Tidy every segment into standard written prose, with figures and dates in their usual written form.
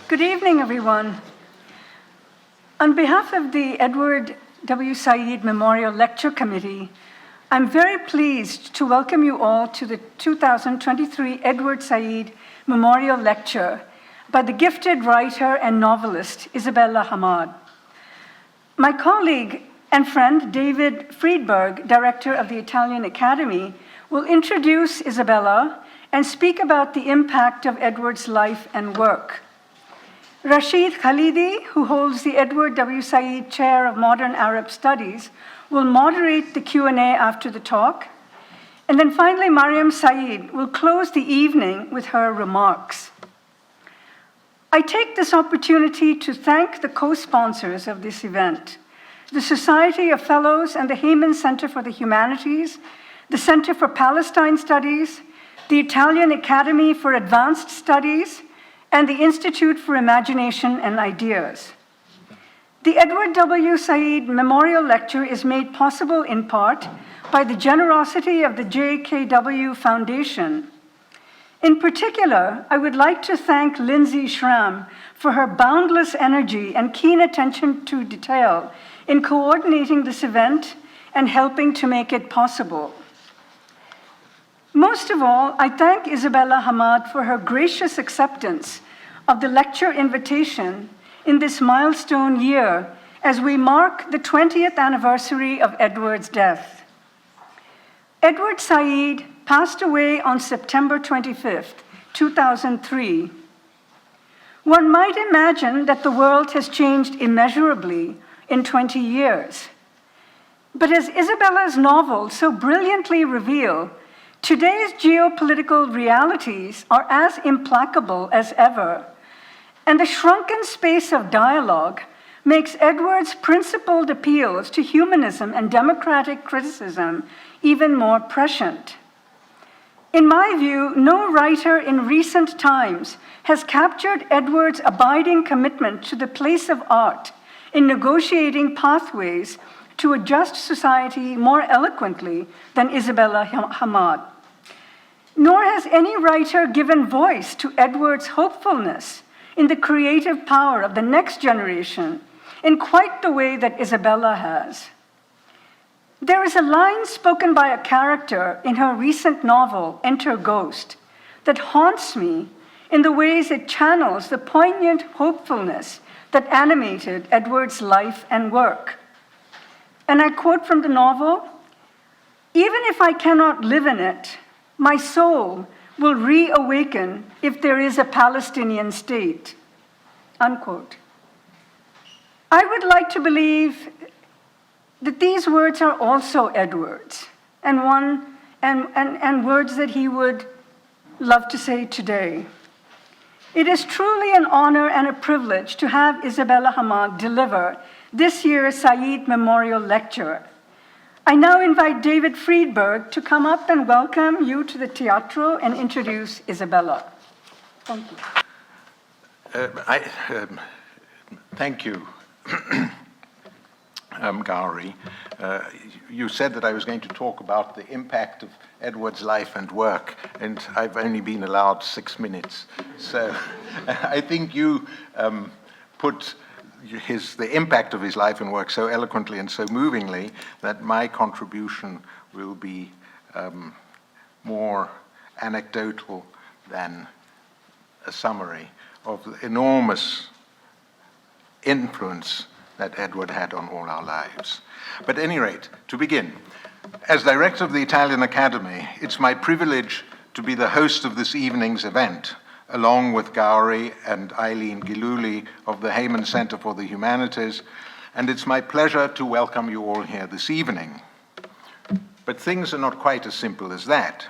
Good evening, everyone. On behalf of the Edward W. Said Memorial Lecture Committee, I'm very pleased to welcome you all to the 2023 Edward Said Memorial Lecture by the gifted writer and novelist Isabella Hammad. My colleague and friend David Freedberg, director of the Italian Academy, will introduce Isabella and speak about the impact of Edward's life and work. Rashid Khalidi, who holds the Edward W. Said Chair of Modern Arab Studies, will moderate the Q&A after the talk. And then finally, Mariam Said will close the evening with her remarks. I take this opportunity to thank the co-sponsors of this event, the Society of Fellows and the Heyman Center for the Humanities, the Center for Palestine Studies, the Italian Academy for Advanced Studies, and the Institute for Imagination and Ideas. The Edward W. Said Memorial Lecture is made possible in part by the generosity of the JKW Foundation. In particular, I would like to thank Lindsay Schramm for her boundless energy and keen attention to detail in coordinating this event and helping to make it possible. Most of all, I thank Isabella Hammad for her gracious acceptance of the lecture invitation in this milestone year as we mark the 20th anniversary of Edward's death. Edward Said passed away on September 25th, 2003. One might imagine that the world has changed immeasurably in 20 years. But as Isabella's novels so brilliantly reveal, today's geopolitical realities are as implacable as ever, and the shrunken space of dialogue makes Edward's principled appeals to humanism and democratic criticism even more prescient. In my view, no writer in recent times has captured Edward's abiding commitment to the place of art in negotiating pathways to a just society more eloquently than Isabella Hammad. Nor has any writer given voice to Edward's hopefulness in the creative power of the next generation in quite the way that Isabella has. There is a line spoken by a character in her recent novel, Enter Ghost, that haunts me in the ways it channels the poignant hopefulness that animated Edward's life and work. And I quote from the novel, "Even if I cannot live in it, my soul will reawaken if there is a Palestinian state," unquote. I would like to believe that these words are also Edward's, and words that he would love to say today. It is truly an honor and a privilege to have Isabella Hammad deliver this year's Said Memorial Lecture. I now invite David Freedberg to come up and welcome you to the Teatro and introduce Isabella. Thank you. Thank you, Gauri. You said that I was going to talk about the impact of Edward's life and work, and I've only been allowed 6 minutes. So I think you put the impact of his life and work so eloquently and so movingly that my contribution will be more anecdotal than a summary of the enormous influence that Edward had on all our lives. But at any rate, to begin, as director of the Italian Academy, it's my privilege to be the host of this evening's event, along with Gauri and Eileen Giluli of the Heyman Center for the Humanities, and it's my pleasure to welcome you all here this evening. But things are not quite as simple as that.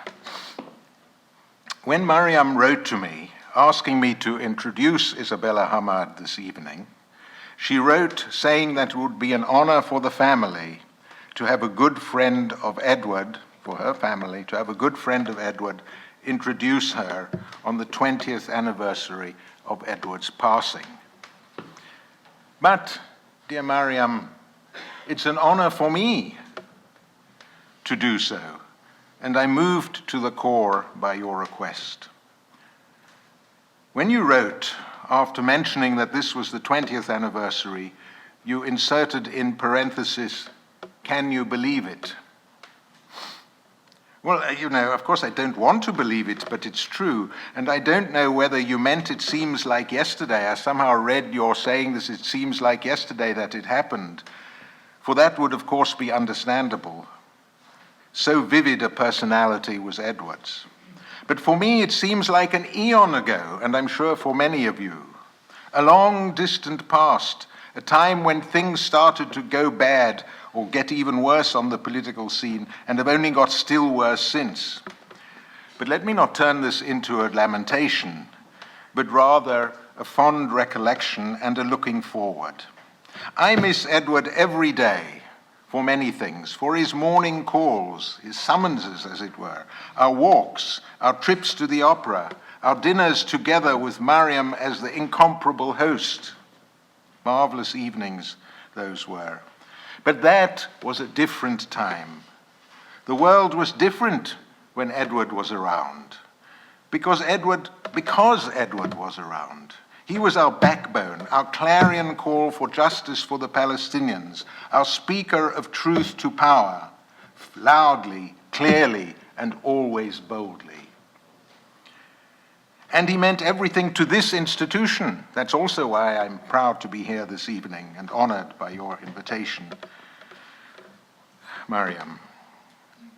When Mariam wrote to me, asking me to introduce Isabella Hammad this evening, she wrote saying that it would be an honor for the family to have a good friend of Edward, for her family, to have a good friend of Edward introduce her on the 20th anniversary of Edward's passing. But, dear Mariam, it's an honor for me to do so, and I'm moved to the core by your request. When you wrote after mentioning that this was the 20th anniversary, you inserted in parenthesis, "Can you believe it?" Well, of course I don't want to believe it, but it's true. And I don't know whether you meant "it seems like yesterday." I somehow read your saying this, "it seems like yesterday that it happened." For that would, of course, be understandable. So vivid a personality was Edward's. But for me, it seems like an eon ago, and I'm sure for many of you. A long, distant past, a time when things started to go bad or get even worse on the political scene, and have only got still worse since. But let me not turn this into a lamentation, but rather a fond recollection and a looking forward. I miss Edward every day for many things, for his morning calls, his summonses, as it were, our walks, our trips to the opera, our dinners together with Mariam as the incomparable host. Marvelous evenings those were. But that was a different time. The world was different when Edward was around. Because Edward was around. He was our backbone, our clarion call for justice for the Palestinians, our speaker of truth to power, loudly, clearly, and always boldly. And he meant everything to this institution. That's also why I'm proud to be here this evening and honored by your invitation, Mariam.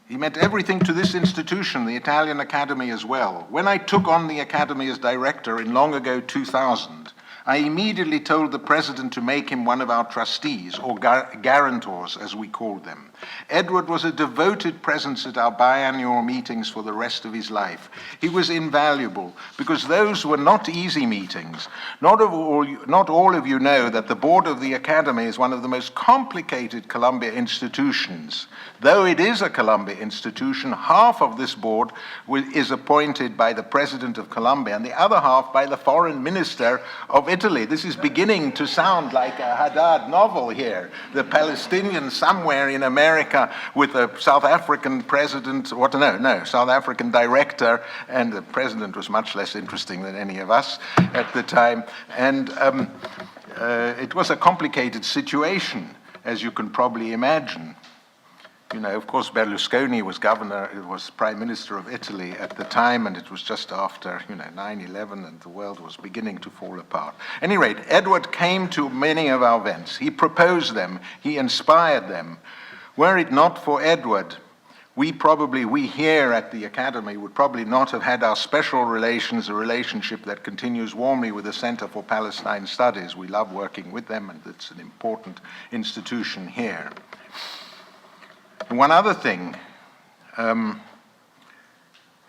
He meant everything to this institution, the Italian Academy as well. When I took on the Academy as director in long ago 2000, I immediately told the president to make him one of our trustees, or guarantors, as we called them. Edward was a devoted presence at our biannual meetings for the rest of his life. He was invaluable, because those were not easy meetings. Not all of you know that the board of the Academy is one of the most complicated Columbia institutions. Though it is a Columbia institution, half of this board is appointed by the president of Columbia, and the other half by the foreign minister of Italy. This is beginning to sound like a Haddad novel here. The Palestinians somewhere in America with a South African president, South African director, and the president was much less interesting than any of us at the time. And it was a complicated situation, as you can probably imagine. Of course, Berlusconi was prime minister of Italy at the time, and it was just after, 9/11, and the world was beginning to fall apart. At any rate, Edward came to many of our events. He proposed them. He inspired them. Were it not for Edward, we here at the Academy would probably not have had our special relations, a relationship that continues warmly with the Center for Palestine Studies. We love working with them, and it's an important institution here. And one other thing,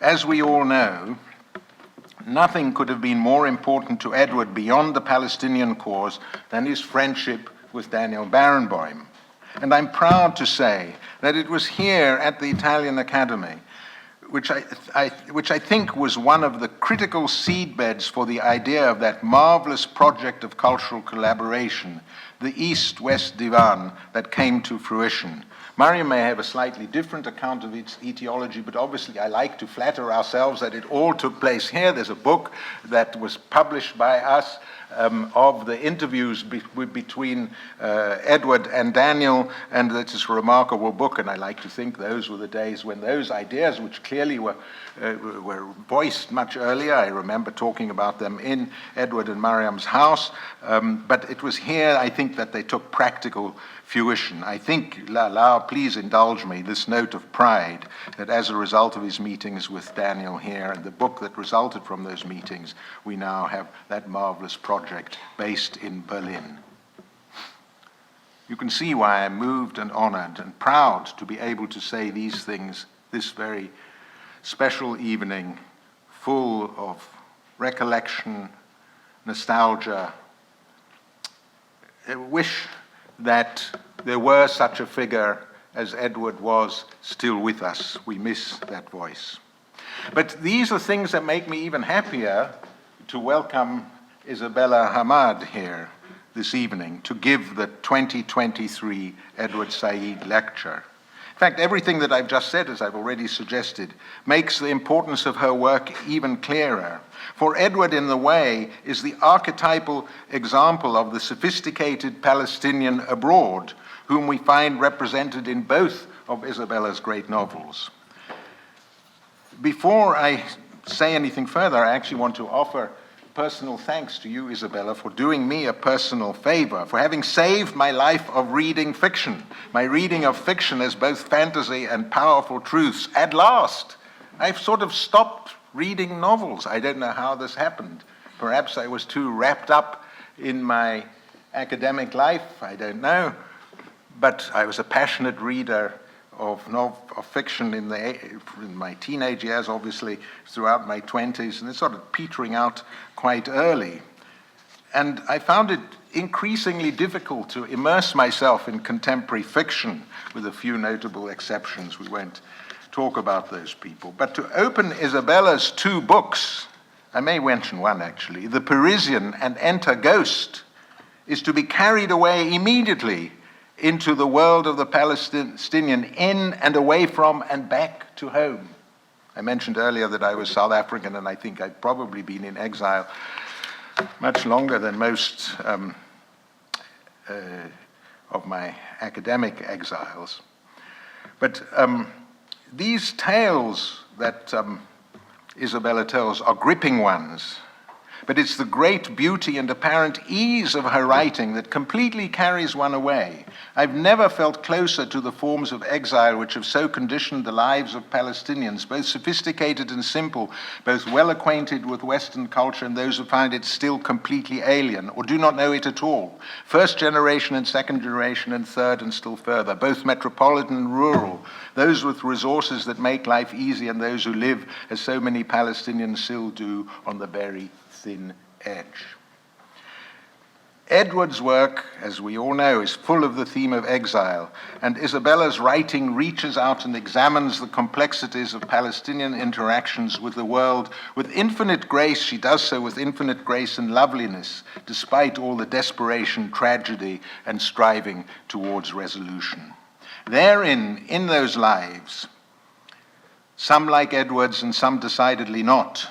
as we all know, nothing could have been more important to Edward beyond the Palestinian cause than his friendship with Daniel Barenboim. And I'm proud to say that it was here at the Italian Academy, which I think was one of the critical seedbeds for the idea of that marvelous project of cultural collaboration, the East-West Divan, that came to fruition. Mariam may have a slightly different account of its etiology, but obviously I like to flatter ourselves that it all took place here. There's a book that was published by us of the interviews between Edward and Daniel, and it's a remarkable book, and I like to think those were the days when those ideas, which clearly were voiced much earlier, I remember talking about them in Edward and Mariam's house, but it was here, I think, that they took practical fruition. I think, please indulge me, this note of pride that as a result of his meetings with Daniel here and the book that resulted from those meetings, we now have that marvelous project based in Berlin. You can see why I'm moved and honored and proud to be able to say these things this very special evening, full of recollection, nostalgia. I wish that there were such a figure as Edward was still with us. We miss that voice. But these are things that make me even happier to welcome Isabella Hammad here this evening to give the 2023 Edward Said Lecture. In fact, everything that I've just said, as I've already suggested, makes the importance of her work even clearer. For Edward, in the way, is the archetypal example of the sophisticated Palestinian abroad, whom we find represented in both of Isabella's great novels. Before I say anything further, I actually want to offer personal thanks to you, Isabella, for doing me a personal favor, for having saved my life of reading fiction. My reading of fiction as both fantasy and powerful truths. At last, I've sort of stopped reading novels. I don't know how this happened. Perhaps I was too wrapped up in my academic life, I don't know. But I was a passionate reader of fiction in my teenage years, obviously, throughout my 20s, and it started petering out quite early. And I found it increasingly difficult to immerse myself in contemporary fiction, with a few notable exceptions. We won't talk about those people. But to open Isabella's two books, I may mention one actually, The Parisian and Enter Ghost, is to be carried away immediately into the world of the Palestinian, in and away from and back to home. I mentioned earlier that I was South African, and I think I've probably been in exile much longer than most of my academic exiles. But these tales that Isabella tells are gripping ones. But it's the great beauty and apparent ease of her writing that completely carries one away. I've never felt closer to the forms of exile which have so conditioned the lives of Palestinians, both sophisticated and simple, both well acquainted with Western culture and those who find it still completely alien or do not know it at all. First generation and second generation and third and still further, both metropolitan and rural, those with resources that make life easy and those who live, as so many Palestinians still do, on the very thin edge. Edward's work, as we all know, is full of the theme of exile, and Isabella's writing reaches out and examines the complexities of Palestinian interactions with the world with infinite grace. She does so with infinite grace and loveliness, despite all the desperation, tragedy, and striving towards resolution. Therein, in those lives, some like Edward's and some decidedly not,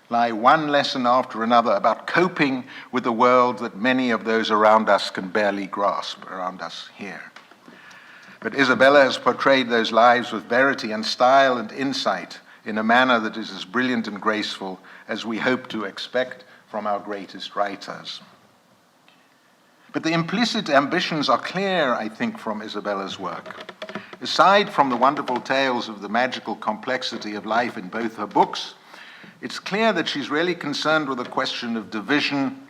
lie one lesson after another about coping with the world that many of those around us can barely grasp, around us here. But Isabella has portrayed those lives with verity and style and insight in a manner that is as brilliant and graceful as we hope to expect from our greatest writers. But the implicit ambitions are clear, I think, from Isabella's work. Aside from the wonderful tales of the magical complexity of life in both her books, it's clear that she's really concerned with the question of division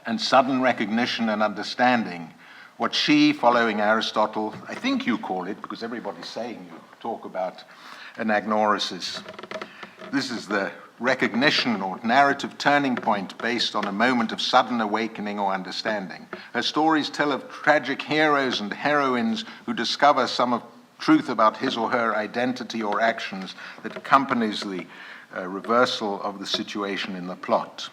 and sudden recognition and understanding, what she, following Aristotle, I think you call it, because everybody's saying you talk about anagnorisis. This is the recognition or narrative turning point based on a moment of sudden awakening or understanding. Her stories tell of tragic heroes and heroines who discover some of truth about his or her identity or actions that accompanies the reversal of the situation in the plot.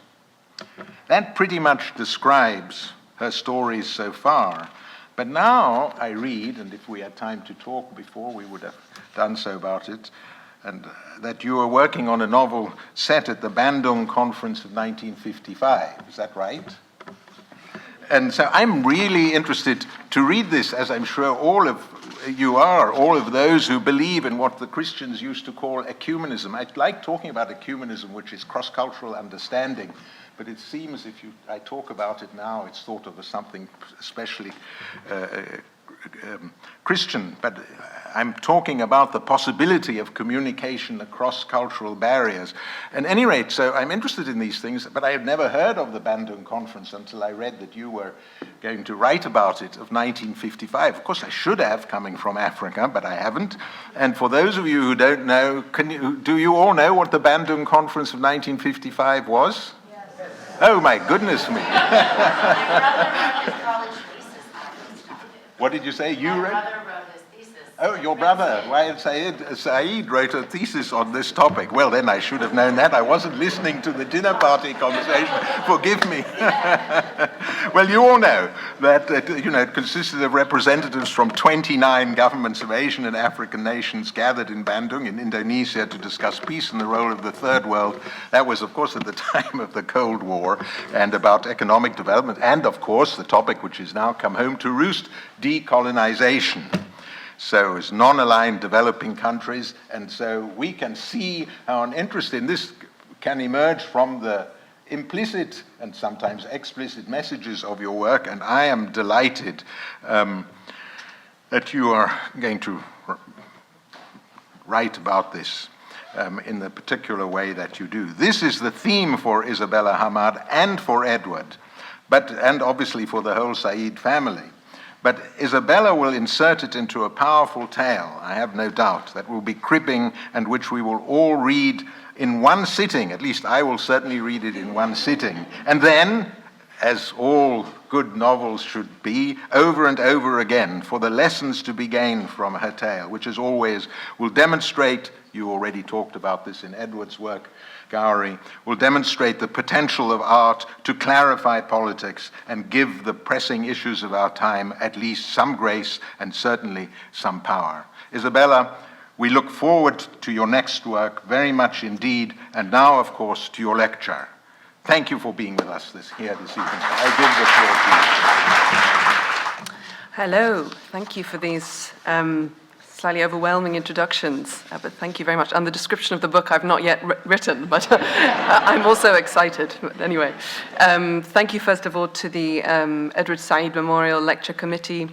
That pretty much describes her stories so far. But now I read, and if we had time to talk before, we would have done so about it, and that you are working on a novel set at the Bandung Conference of 1955. Is that right? And so I'm really interested to read this, as I'm sure all of you are, all of those who believe in what the Christians used to call ecumenism. I like talking about ecumenism, which is cross-cultural understanding, but it seems I talk about it now, it's thought of as something especially Christian, but I'm talking about the possibility of communication across cultural barriers. At any rate, so I'm interested in these things, but I had never heard of the Bandung Conference until I read that you were going to write about it, of 1955. Of course, I should have, coming from Africa, but I haven't. And for those of you who don't know, do you all know what the Bandung Conference of 1955 was? Yes. Oh, my goodness me. My brother wrote his college thesis on this topic. What did you say? You My read? brother wrote his thesis Oh, your brother, Wayed Said, wrote a thesis on this topic. Well, then I should have known that. I wasn't listening to the dinner party conversation. Forgive me. Well, you all know that it consisted of representatives from 29 governments of Asian and African nations gathered in Bandung in Indonesia to discuss peace and the role of the Third World. That was, of course, at the time of the Cold War, and about economic development, and, of course, the topic which has now come home to roost, decolonization. So as non-aligned developing countries, and so we can see how an interest in this can emerge from the implicit and sometimes explicit messages of your work, and I am delighted that you are going to write about this in the particular way that you do. This is the theme for Isabella Hammad and for Edward, and obviously for the whole Said family. But Isabella will insert it into a powerful tale, I have no doubt, that will be gripping and which we will all read in one sitting. At least I will certainly read it in one sitting. And then, as all good novels should be, over and over again, for the lessons to be gained from her tale, which as always will demonstrate, you already talked about this in Edward's work, Gauri, will demonstrate the potential of art to clarify politics and give the pressing issues of our time at least some grace and certainly some power. Isabella, we look forward to your next work very much indeed, and now, of course, to your lecture. Thank you for being with us here this evening. I give the floor to you. Hello, thank you for these slightly overwhelming introductions, but thank you very much. And the description of the book I've not yet written, but I'm also excited. But anyway, thank you first of all to the Edward Said Memorial Lecture Committee,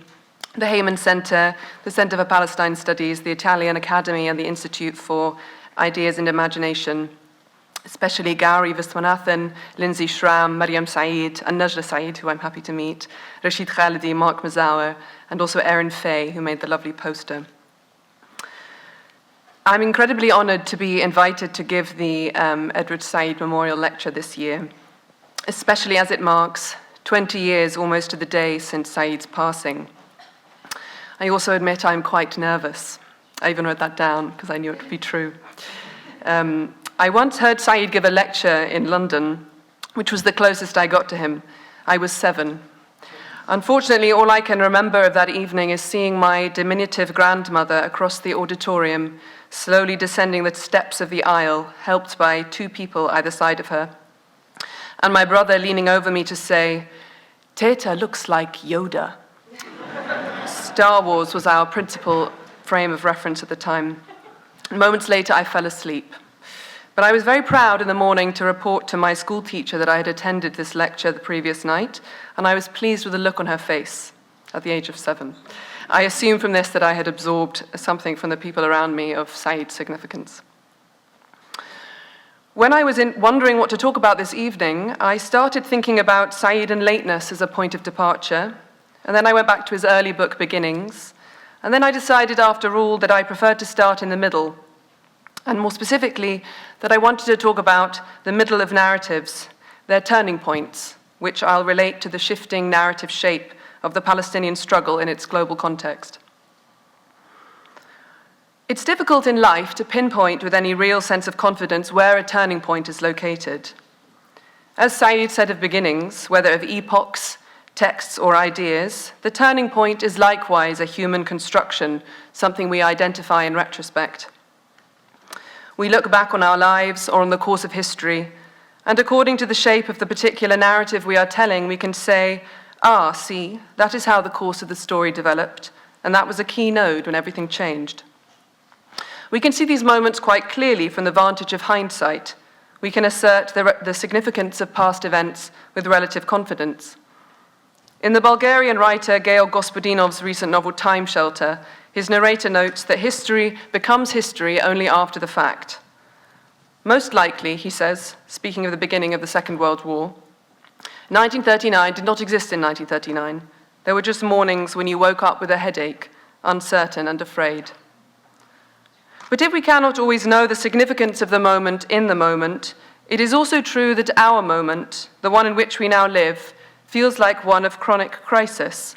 the Heyman Center, the Center for Palestine Studies, the Italian Academy, and the Institute for Ideas and Imagination, especially Gauri, Viswanathan, Lindsay Schramm, Mariam Said, and Najla Said, who I'm happy to meet, Rashid Khalidi, Mark Mazawer, and also Erin Fay, who made the lovely poster. I'm incredibly honored to be invited to give the Edward Said Memorial Lecture this year, especially as it marks 20 years almost to the day since Said's passing. I also admit I'm quite nervous. I even wrote that down because I knew it would be true. I once heard Said give a lecture in London, which was the closest I got to him. I was 7. Unfortunately, all I can remember of that evening is seeing my diminutive grandmother across the auditorium, slowly descending the steps of the aisle, helped by 2 people either side of her, and my brother leaning over me to say, "Teta looks like Yoda." Star Wars was our principal frame of reference at the time. Moments later, I fell asleep. But I was very proud in the morning to report to my school teacher that I had attended this lecture the previous night, and I was pleased with the look on her face at the age of 7. I assumed from this that I had absorbed something from the people around me of Said's significance. When I was wondering what to talk about this evening, I started thinking about Said and lateness as a point of departure, and then I went back to his early book beginnings, and then I decided after all that I preferred to start in the middle, and more specifically, that I wanted to talk about the middle of narratives, their turning points, which I'll relate to the shifting narrative shape of the Palestinian struggle in its global context. It's difficult in life to pinpoint with any real sense of confidence where a turning point is located. As Said said of beginnings, whether of epochs, texts, or ideas, the turning point is likewise a human construction, something we identify in retrospect. We look back on our lives or on the course of history, and according to the shape of the particular narrative we are telling, we can say, see, that is how the course of the story developed, and that was a key node when everything changed. We can see these moments quite clearly from the vantage of hindsight. We can assert the significance of past events with relative confidence. In the Bulgarian writer Gail Gospodinov's recent novel Time Shelter, his narrator notes that history becomes history only after the fact. Most likely, he says, speaking of the beginning of the Second World War, 1939 did not exist in 1939. There were just mornings when you woke up with a headache, uncertain and afraid. But if we cannot always know the significance of the moment in the moment, it is also true that our moment, the one in which we now live, feels like one of chronic crisis.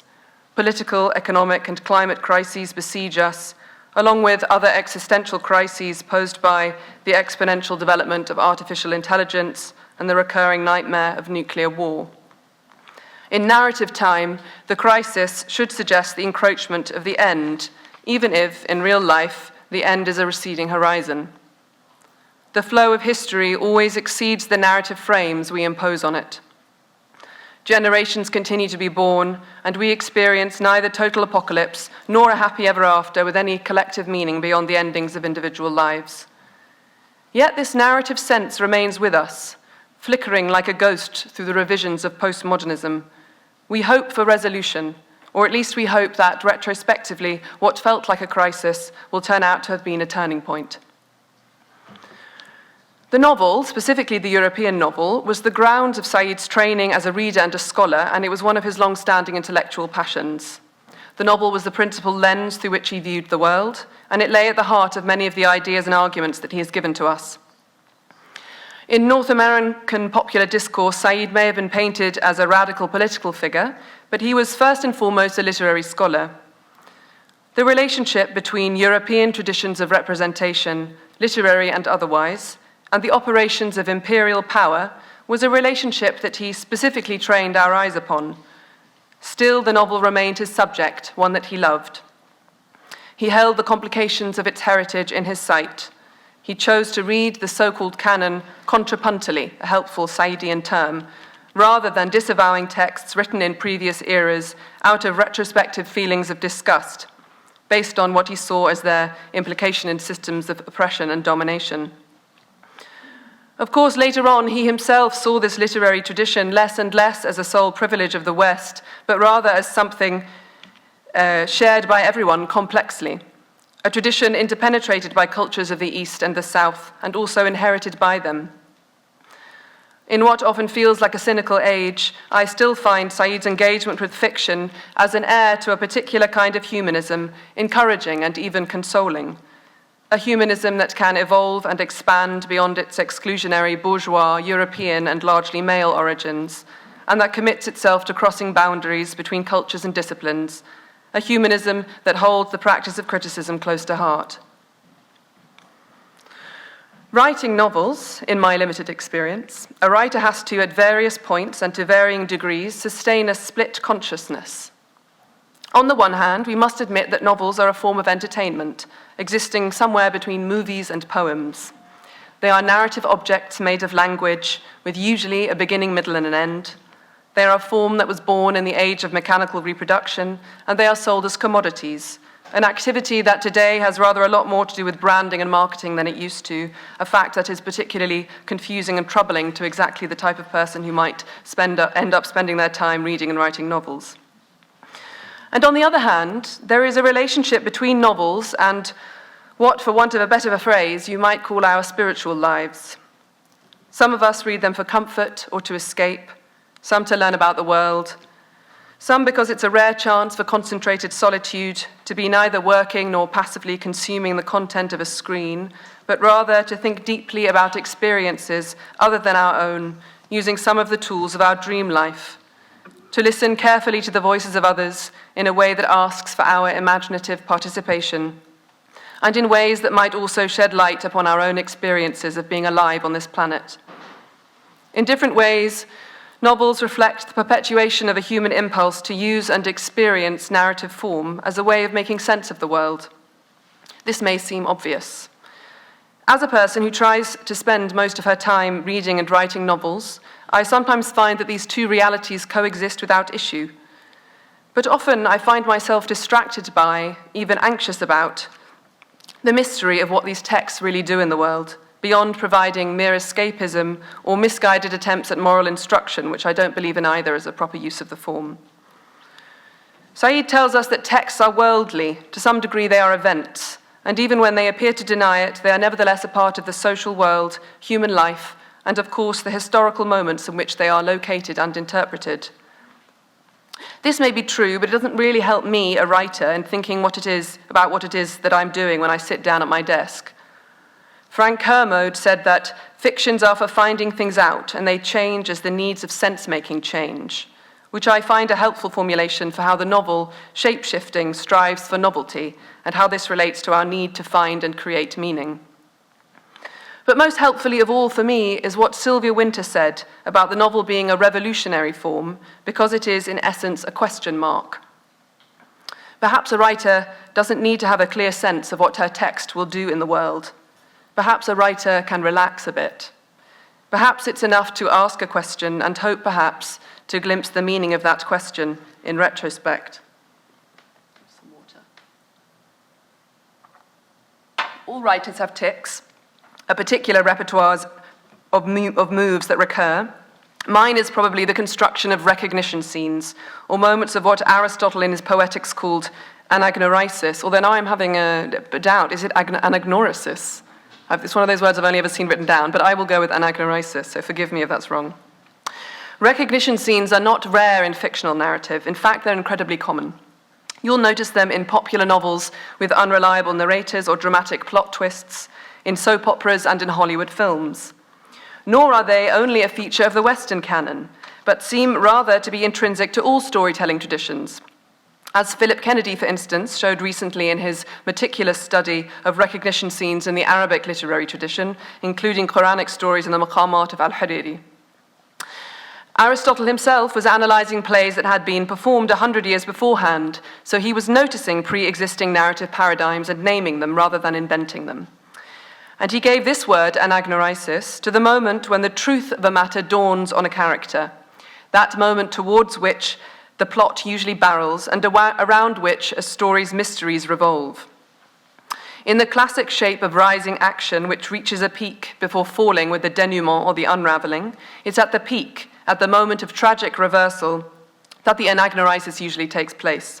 Political, economic, and climate crises besiege us. along with other existential crises posed by the exponential development of artificial intelligence and the recurring nightmare of nuclear war. In narrative time, the crisis should suggest the encroachment of the end, even if, in real life, the end is a receding horizon. The flow of history always exceeds the narrative frames we impose on it. Generations continue to be born, and we experience neither total apocalypse nor a happy ever after with any collective meaning beyond the endings of individual lives. Yet this narrative sense remains with us, flickering like a ghost through the revisions of postmodernism. We hope for resolution, or at least we hope that, retrospectively, what felt like a crisis will turn out to have been a turning point. The novel, specifically the European novel, was the grounds of Said's training as a reader and a scholar, and it was one of his long-standing intellectual passions. The novel was the principal lens through which he viewed the world, and it lay at the heart of many of the ideas and arguments that he has given to us. In North American popular discourse, Said may have been painted as a radical political figure, but he was first and foremost a literary scholar. The relationship between European traditions of representation, literary and otherwise, and the operations of imperial power was a relationship that he specifically trained our eyes upon. Still, the novel remained his subject, one that he loved. He held the complications of its heritage in his sight. He chose to read the so-called canon contrapuntally, a helpful Saidian term, rather than disavowing texts written in previous eras out of retrospective feelings of disgust, based on what he saw as their implication in systems of oppression and domination. Of course, later on, he himself saw this literary tradition less and less as a sole privilege of the West, but rather as something shared by everyone complexly. A tradition interpenetrated by cultures of the East and the South, and also inherited by them. In what often feels like a cynical age, I still find Said's engagement with fiction as an heir to a particular kind of humanism, encouraging and even consoling. A humanism that can evolve and expand beyond its exclusionary bourgeois, European, and largely male origins, and that commits itself to crossing boundaries between cultures and disciplines. A humanism that holds the practice of criticism close to heart. Writing novels, in my limited experience, a writer has to, at various points and to varying degrees, sustain a split consciousness. On the one hand, we must admit that novels are a form of entertainment, existing somewhere between movies and poems. They are narrative objects made of language, with usually a beginning, middle, and an end. They are a form that was born in the age of mechanical reproduction, and they are sold as commodities, an activity that today has rather a lot more to do with branding and marketing than it used to, a fact that is particularly confusing and troubling to exactly the type of person who might end up spending their time reading and writing novels. And on the other hand, there is a relationship between novels and what, for want of a better phrase, you might call our spiritual lives. Some of us read them for comfort or to escape, some to learn about the world, some because it's a rare chance for concentrated solitude to be neither working nor passively consuming the content of a screen, but rather to think deeply about experiences other than our own, using some of the tools of our dream life, to listen carefully to the voices of others in a way that asks for our imaginative participation, and in ways that might also shed light upon our own experiences of being alive on this planet. In different ways, novels reflect the perpetuation of a human impulse to use and experience narrative form as a way of making sense of the world. This may seem obvious. As a person who tries to spend most of her time reading and writing novels, I sometimes find that these two realities coexist without issue. But often I find myself distracted by, even anxious about, the mystery of what these texts really do in the world, beyond providing mere escapism or misguided attempts at moral instruction, which I don't believe in either as a proper use of the form. Said tells us that texts are worldly. To some degree, they are events, and even when they appear to deny it, they are nevertheless a part of the social world, human life, and of course the historical moments in which they are located and interpreted. This may be true, but it doesn't really help me, a writer, in thinking about what it is that I'm doing when I sit down at my desk. Frank Kermode said that fictions are for finding things out, and they change as the needs of sense-making change. which I find a helpful formulation for how the novel, shape-shifting, strives for novelty, and how this relates to our need to find and create meaning. But most helpfully of all for me is what Sylvia Wynter said about the novel being a revolutionary form because it is, in essence, a question mark. Perhaps a writer doesn't need to have a clear sense of what her text will do in the world. Perhaps a writer can relax a bit. Perhaps it's enough to ask a question and hope, perhaps, to glimpse the meaning of that question in retrospect. Some water. All writers have tics, a particular repertoire of moves that recur. Mine is probably the construction of recognition scenes, or moments of what Aristotle in his Poetics called Anagnorisis, although now I'm having a doubt, is it Anagnorisis? It's one of those words I've only ever seen written down, but I will go with Anagnorisis, so forgive me if that's wrong. Recognition scenes are not rare in fictional narrative. In fact, they're incredibly common. You'll notice them in popular novels with unreliable narrators or dramatic plot twists, in soap operas and in Hollywood films. Nor are they only a feature of the Western canon, but seem rather to be intrinsic to all storytelling traditions. As Philip Kennedy, for instance, showed recently in his meticulous study of recognition scenes in the Arabic literary tradition, including Quranic stories in the Maqamat of Al-Hariri. Aristotle himself was analyzing plays that had been performed 100 years beforehand, so he was noticing pre-existing narrative paradigms and naming them rather than inventing them. And he gave this word, anagnorisis, to the moment when the truth of a matter dawns on a character, that moment towards which the plot usually barrels and around which a story's mysteries revolve. In the classic shape of rising action, which reaches a peak before falling with the denouement or the unraveling, it's at the peak, at the moment of tragic reversal, that the anagnorisis usually takes place.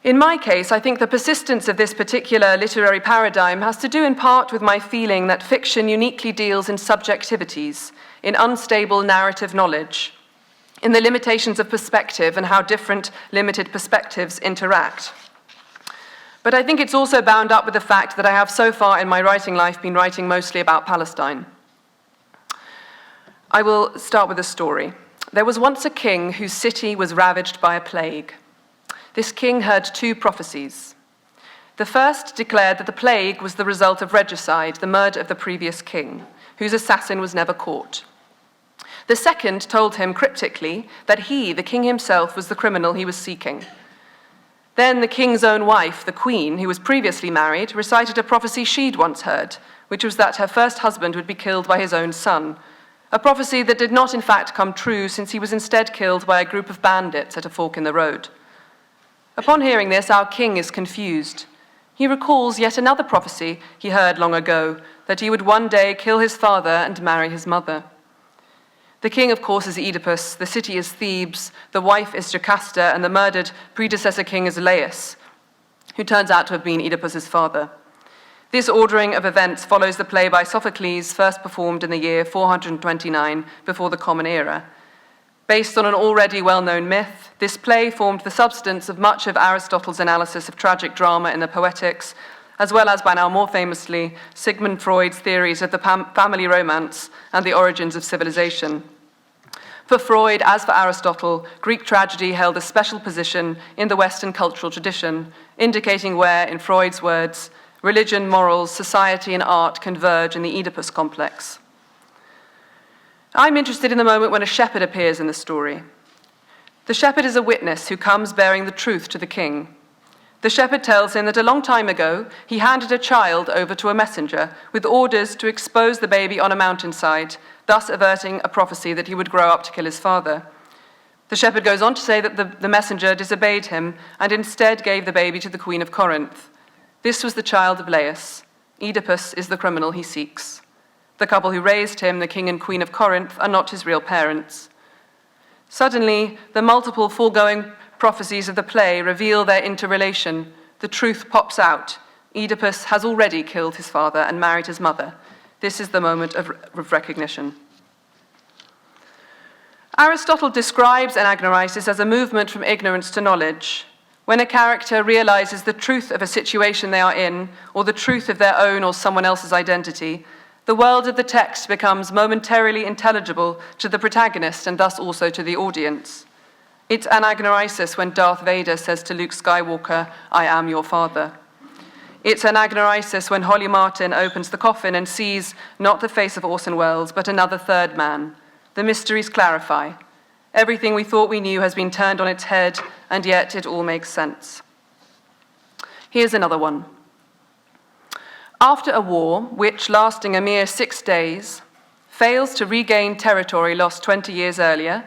In my case, I think the persistence of this particular literary paradigm has to do in part with my feeling that fiction uniquely deals in subjectivities, in unstable narrative knowledge, in the limitations of perspective and how different limited perspectives interact. But I think it's also bound up with the fact that I have so far in my writing life been writing mostly about Palestine. I will start with a story. There was once a king whose city was ravaged by a plague. This king heard two prophecies. The first declared that the plague was the result of regicide, the murder of the previous king, whose assassin was never caught. The second told him cryptically that he, the king himself, was the criminal he was seeking. Then the king's own wife, the queen, who was previously married, recited a prophecy she'd once heard, which was that her first husband would be killed by his own son, a prophecy that did not in fact come true, since he was instead killed by a group of bandits at a fork in the road. Upon hearing this, our king is confused. He recalls yet another prophecy he heard long ago, that he would one day kill his father and marry his mother. The king, of course, is Oedipus, the city is Thebes, the wife is Jocasta, and the murdered predecessor king is Laius, who turns out to have been Oedipus's father. This ordering of events follows the play by Sophocles, first performed in the year 429 before the Common Era. Based on an already well-known myth, this play formed the substance of much of Aristotle's analysis of tragic drama in the Poetics, as well as, by now more famously, Sigmund Freud's theories of the family romance and the origins of civilization. For Freud, as for Aristotle, Greek tragedy held a special position in the Western cultural tradition, indicating where, in Freud's words, religion, morals, society, and art converge in the Oedipus complex. I'm interested in the moment when a shepherd appears in the story. The shepherd is a witness who comes bearing the truth to the king. The shepherd tells him that a long time ago, he handed a child over to a messenger with orders to expose the baby on a mountainside, thus averting a prophecy that he would grow up to kill his father. The shepherd goes on to say that the messenger disobeyed him and instead gave the baby to the Queen of Corinth. This was the child of Laius. Oedipus is the criminal he seeks. The couple who raised him, the king and queen of Corinth, are not his real parents. Suddenly, the multiple foregoing prophecies of the play reveal their interrelation. The truth pops out. Oedipus has already killed his father and married his mother. This is the moment of recognition. Aristotle describes anagnorisis as a movement from ignorance to knowledge. When a character realizes the truth of a situation they are in, or the truth of their own or someone else's identity, The world of the text becomes momentarily intelligible to the protagonist and thus also to the audience. It's Anagnorisis when Darth Vader says to Luke Skywalker, "I am your father." It's Anagnorisis when Holly Martin opens the coffin and sees not the face of Orson Welles, but another third man. The mysteries clarify. Everything we thought we knew has been turned on its head, and yet it all makes sense. Here's another one. After a war, which, lasting a mere 6 days, fails to regain territory lost 20 years earlier,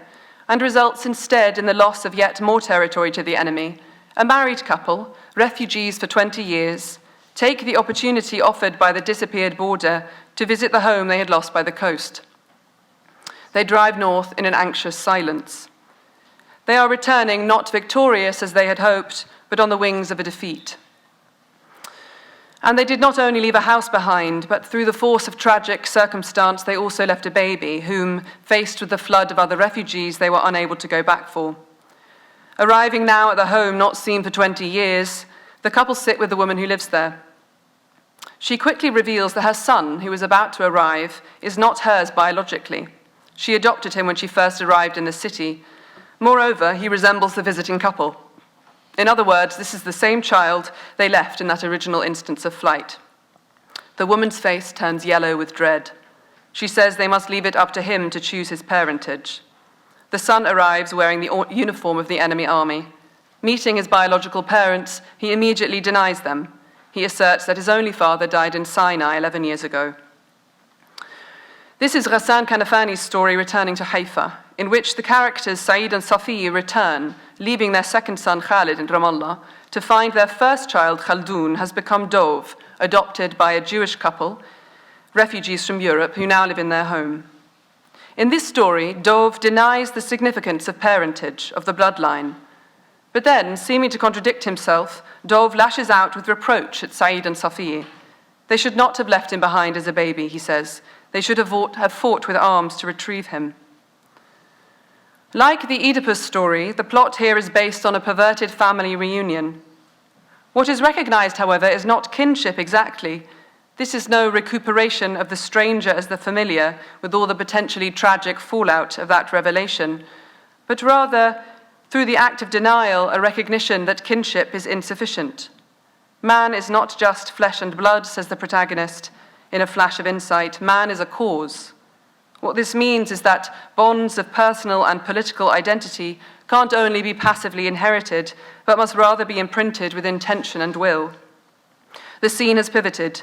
and results instead in the loss of yet more territory to the enemy, a married couple, refugees for 20 years, take the opportunity offered by the disappeared border to visit the home they had lost by the coast. They drive north in an anxious silence. They are returning not victorious as they had hoped, but on the wings of a defeat. And they did not only leave a house behind, but through the force of tragic circumstance, they also left a baby, whom, faced with the flood of other refugees, they were unable to go back for. Arriving now at the home not seen for 20 years, the couple sit with the woman who lives there. She quickly reveals that her son, who is about to arrive, is not hers biologically. She adopted him when she first arrived in the city. Moreover, he resembles the visiting couple. In other words, this is the same child they left in that original instance of flight. The woman's face turns yellow with dread. She says they must leave it up to him to choose his parentage. The son arrives wearing the uniform of the enemy army. Meeting his biological parents, he immediately denies them. He asserts that his only father died in Sinai 11 years ago. This is Ghassan Kanafani's story Returning to Haifa, in which the characters Saeed and Safiya return, leaving their second son Khalid in Ramallah, to find their first child Khaldun has become Dov, adopted by a Jewish couple, refugees from Europe who now live in their home. In this story, Dov denies the significance of parentage, of the bloodline. But then, seeming to contradict himself, Dov lashes out with reproach at Saeed and Safiya. They should not have left him behind as a baby, he says. They should have fought with arms to retrieve him. Like the Oedipus story, the plot here is based on a perverted family reunion. What is recognized, however, is not kinship exactly. This is no recuperation of the stranger as the familiar, with all the potentially tragic fallout of that revelation, but rather, through the act of denial, a recognition that kinship is insufficient. Man is not just flesh and blood, says the protagonist, in a flash of insight. Man is a cause. What this means is that bonds of personal and political identity can't only be passively inherited, but must rather be imprinted with intention and will. The scene has pivoted.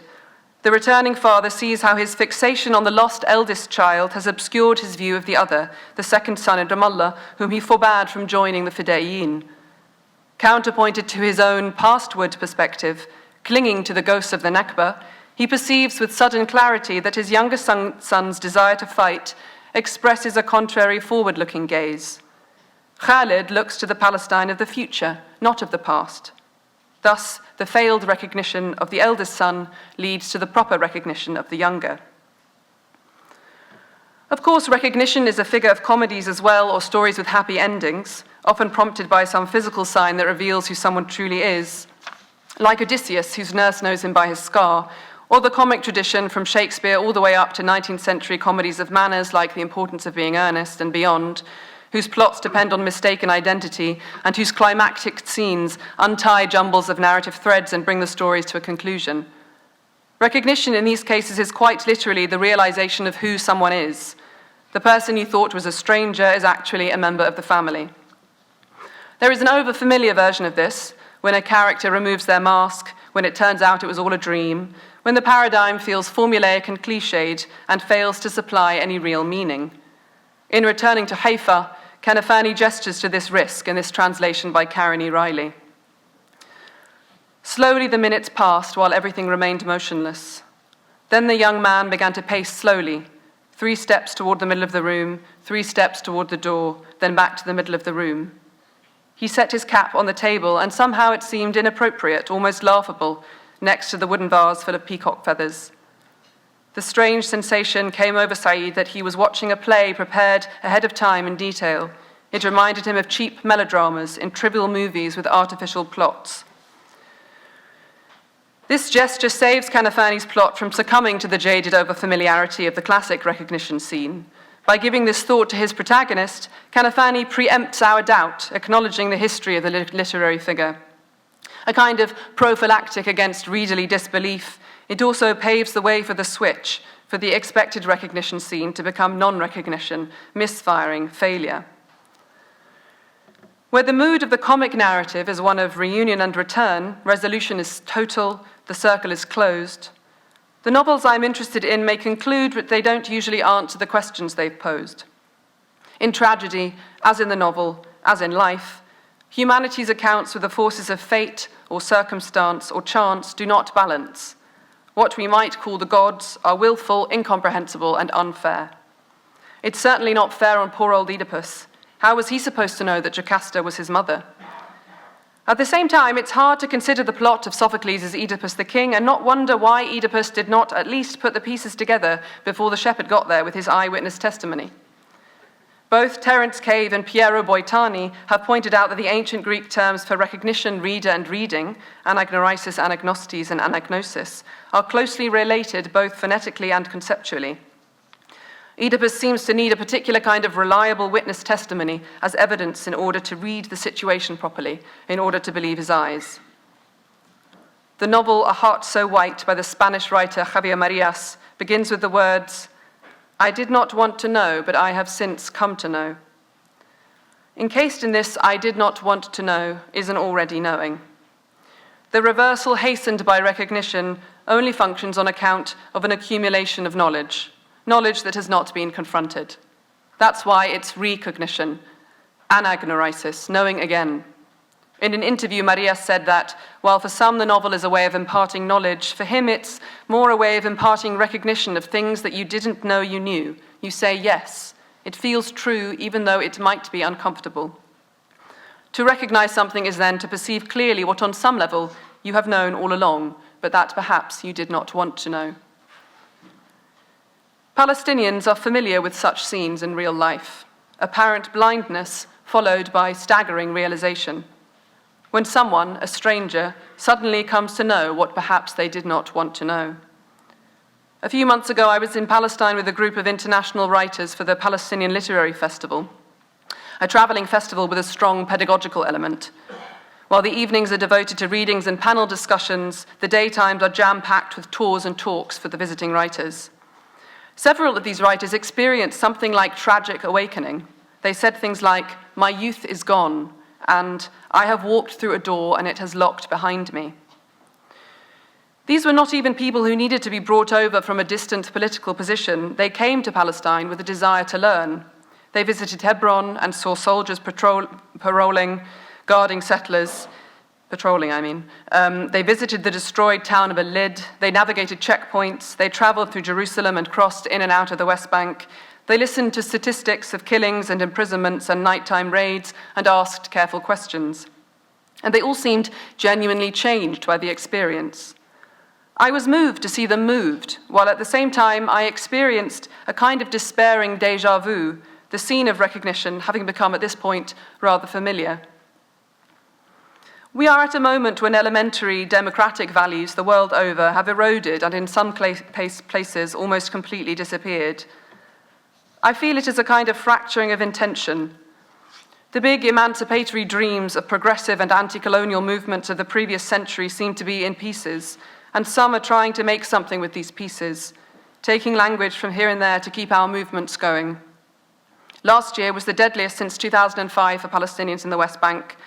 The returning father sees how his fixation on the lost eldest child has obscured his view of the other, the second son in Ramallah, whom he forbade from joining the Fidayeen. Counterpointed to his own pastward perspective, clinging to the ghosts of the Nakba, he perceives with sudden clarity that his younger son's desire to fight expresses a contrary forward-looking gaze. Khalid looks to the Palestine of the future, not of the past. Thus, the failed recognition of the eldest son leads to the proper recognition of the younger. Of course, recognition is a figure of comedies as well, or stories with happy endings, often prompted by some physical sign that reveals who someone truly is, like Odysseus, whose nurse knows him by his scar, or the comic tradition from Shakespeare all the way up to 19th century comedies of manners like The Importance of Being Earnest and beyond, whose plots depend on mistaken identity and whose climactic scenes untie jumbles of narrative threads and bring the stories to a conclusion. Recognition in these cases is quite literally the realization of who someone is. The person you thought was a stranger is actually a member of the family. There is an over-familiar version of this, when a character removes their mask, when it turns out it was all a dream, when the paradigm feels formulaic and cliched and fails to supply any real meaning. In Returning to Haifa, Kanafani gestures to this risk in this translation by Karen E. Riley. Slowly the minutes passed while everything remained motionless. Then the young man began to pace slowly, 3 steps toward the middle of the room, 3 steps toward the door, then back to the middle of the room. He set his cap on the table, and somehow it seemed inappropriate, almost laughable, next to the wooden vase full of peacock feathers. The strange sensation came over Saeed that he was watching a play prepared ahead of time in detail. It reminded him of cheap melodramas in trivial movies with artificial plots. This gesture saves Kanafani's plot from succumbing to the jaded over-familiarity of the classic recognition scene. By giving this thought to his protagonist, Kanafani preempts our doubt, acknowledging the history of the literary figure. A kind of prophylactic against readerly disbelief, it also paves the way for the switch, for the expected recognition scene to become non-recognition, misfiring, failure. Where the mood of the comic narrative is one of reunion and return, resolution is total, the circle is closed. The novels I'm interested in may conclude, but they don't usually answer the questions they've posed. In tragedy, as in the novel, as in life, humanity's accounts with the forces of fate or circumstance or chance do not balance. What we might call the gods are willful, incomprehensible, and unfair. It's certainly not fair on poor old Oedipus. How was he supposed to know that Jocasta was his mother? At the same time, it's hard to consider the plot of Sophocles' Oedipus the King and not wonder why Oedipus did not at least put the pieces together before the shepherd got there with his eyewitness testimony. Both Terence Cave and Piero Boitani have pointed out that the ancient Greek terms for recognition, reader, and reading, Anagnorisis, Anagnostes, and Anagnosis, are closely related both phonetically and conceptually. Oedipus seems to need a particular kind of reliable witness testimony as evidence in order to read the situation properly, in order to believe his eyes. The novel A Heart So White by the Spanish writer Javier Marias begins with the words, "I did not want to know, but I have since come to know." Encased in this "I did not want to know" is an already knowing. The reversal hastened by recognition only functions on account of an accumulation of knowledge that has not been confronted. That's why it's recognition, anagnorisis, knowing again. In an interview, Maria said that, while for some the novel is a way of imparting knowledge, for him it's more a way of imparting recognition of things that you didn't know you knew. You say yes. It feels true, even though it might be uncomfortable. To recognize something is then to perceive clearly what on some level you have known all along, but that perhaps you did not want to know. Palestinians are familiar with such scenes in real life, apparent blindness followed by staggering realization. When someone, a stranger, suddenly comes to know what perhaps they did not want to know. A few months ago, I was in Palestine with a group of international writers for the Palestinian Literary Festival, a traveling festival with a strong pedagogical element. While the evenings are devoted to readings and panel discussions, the daytimes are jam-packed with tours and talks for the visiting writers. Several of these writers experienced something like tragic awakening. They said things like, "My youth is gone," and "I have walked through a door and it has locked behind me." These were not even people who needed to be brought over from a distant political position. They came to Palestine with a desire to learn. They visited Hebron and saw soldiers guarding settlers. They visited the destroyed town of Al-Lid. They navigated checkpoints. They traveled through Jerusalem and crossed in and out of the West Bank. They listened to statistics of killings and imprisonments and nighttime raids and asked careful questions. And they all seemed genuinely changed by the experience. I was moved to see them moved, while at the same time I experienced a kind of despairing déjà vu, the scene of recognition having become at this point rather familiar. We are at a moment when elementary democratic values the world over have eroded and in some places almost completely disappeared. I feel it is a kind of fracturing of intention. The big emancipatory dreams of progressive and anti-colonial movements of the previous century seem to be in pieces, and some are trying to make something with these pieces, taking language from here and there to keep our movements going. Last year was the deadliest since 2005 for Palestinians in the West Bank.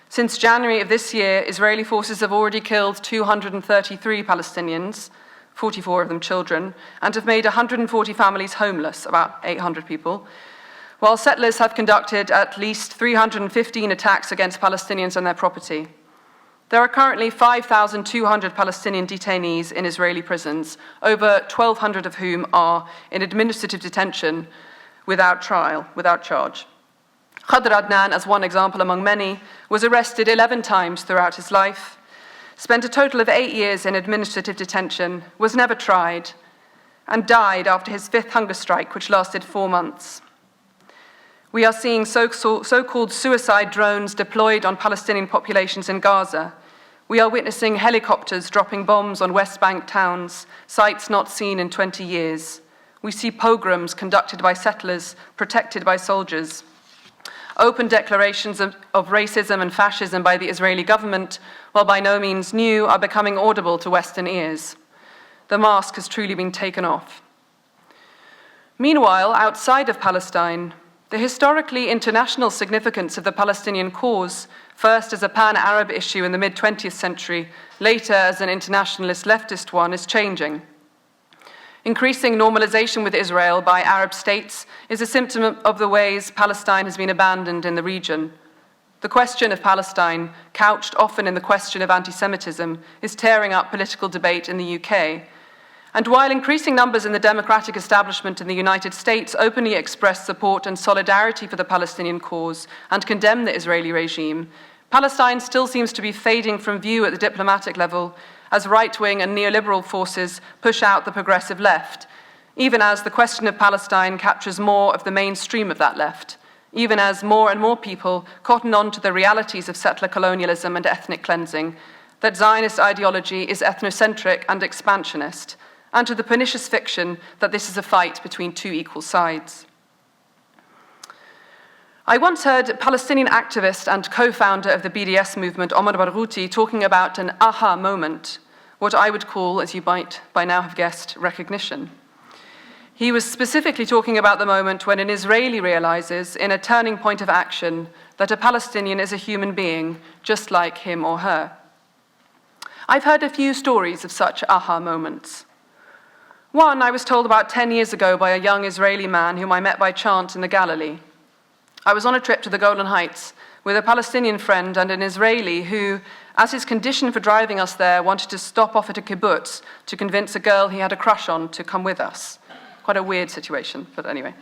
Since January of this year, Israeli forces have already killed 233 Palestinians, 44 of them children, and have made 140 families homeless, about 800 people, while settlers have conducted at least 315 attacks against Palestinians and their property. There are currently 5,200 Palestinian detainees in Israeli prisons, over 1,200 of whom are in administrative detention without trial, without charge. Khadr Adnan, as one example among many, was arrested 11 times throughout his life, spent a total of 8 years in administrative detention, was never tried, and died after his 5th hunger strike, which lasted 4 months. We are seeing so-called suicide drones deployed on Palestinian populations in Gaza, We are witnessing helicopters dropping bombs on West Bank towns, sites not seen in 20 years. We see pogroms conducted by settlers, protected by soldiers. Open declarations of racism and fascism by the Israeli government, while by no means new, are becoming audible to Western ears. The mask has truly been taken off. Meanwhile, outside of Palestine, the historically international significance of the Palestinian cause, first as a pan-Arab issue in the mid-20th century, later as an internationalist leftist one, is changing. Increasing normalization with Israel by Arab states is a symptom of the ways Palestine has been abandoned in the region. The question of Palestine, couched often in the question of anti-Semitism, is tearing up political debate in the UK. And while increasing numbers in the democratic establishment in the United States openly express support and solidarity for the Palestinian cause and condemn the Israeli regime, Palestine still seems to be fading from view at the diplomatic level as right-wing and neoliberal forces push out the progressive left, even as the question of Palestine captures more of the mainstream of that left, even as more and more people cotton on to the realities of settler colonialism and ethnic cleansing, that Zionist ideology is ethnocentric and expansionist, and to the pernicious fiction that this is a fight between two equal sides. I once heard Palestinian activist and co-founder of the BDS movement, Omar Barghouti, talking about an aha moment, what I would call, as you might by now have guessed, recognition. He was specifically talking about the moment when an Israeli realizes, in a turning point of action, that a Palestinian is a human being, just like him or her. I've heard a few stories of such aha moments. One I was told about 10 years ago by a young Israeli man whom I met by chance in the Galilee. I was on a trip to the Golan Heights with a Palestinian friend and an Israeli who, as his condition for driving us there, wanted to stop off at a kibbutz to convince a girl he had a crush on to come with us. Quite a weird situation, but anyway.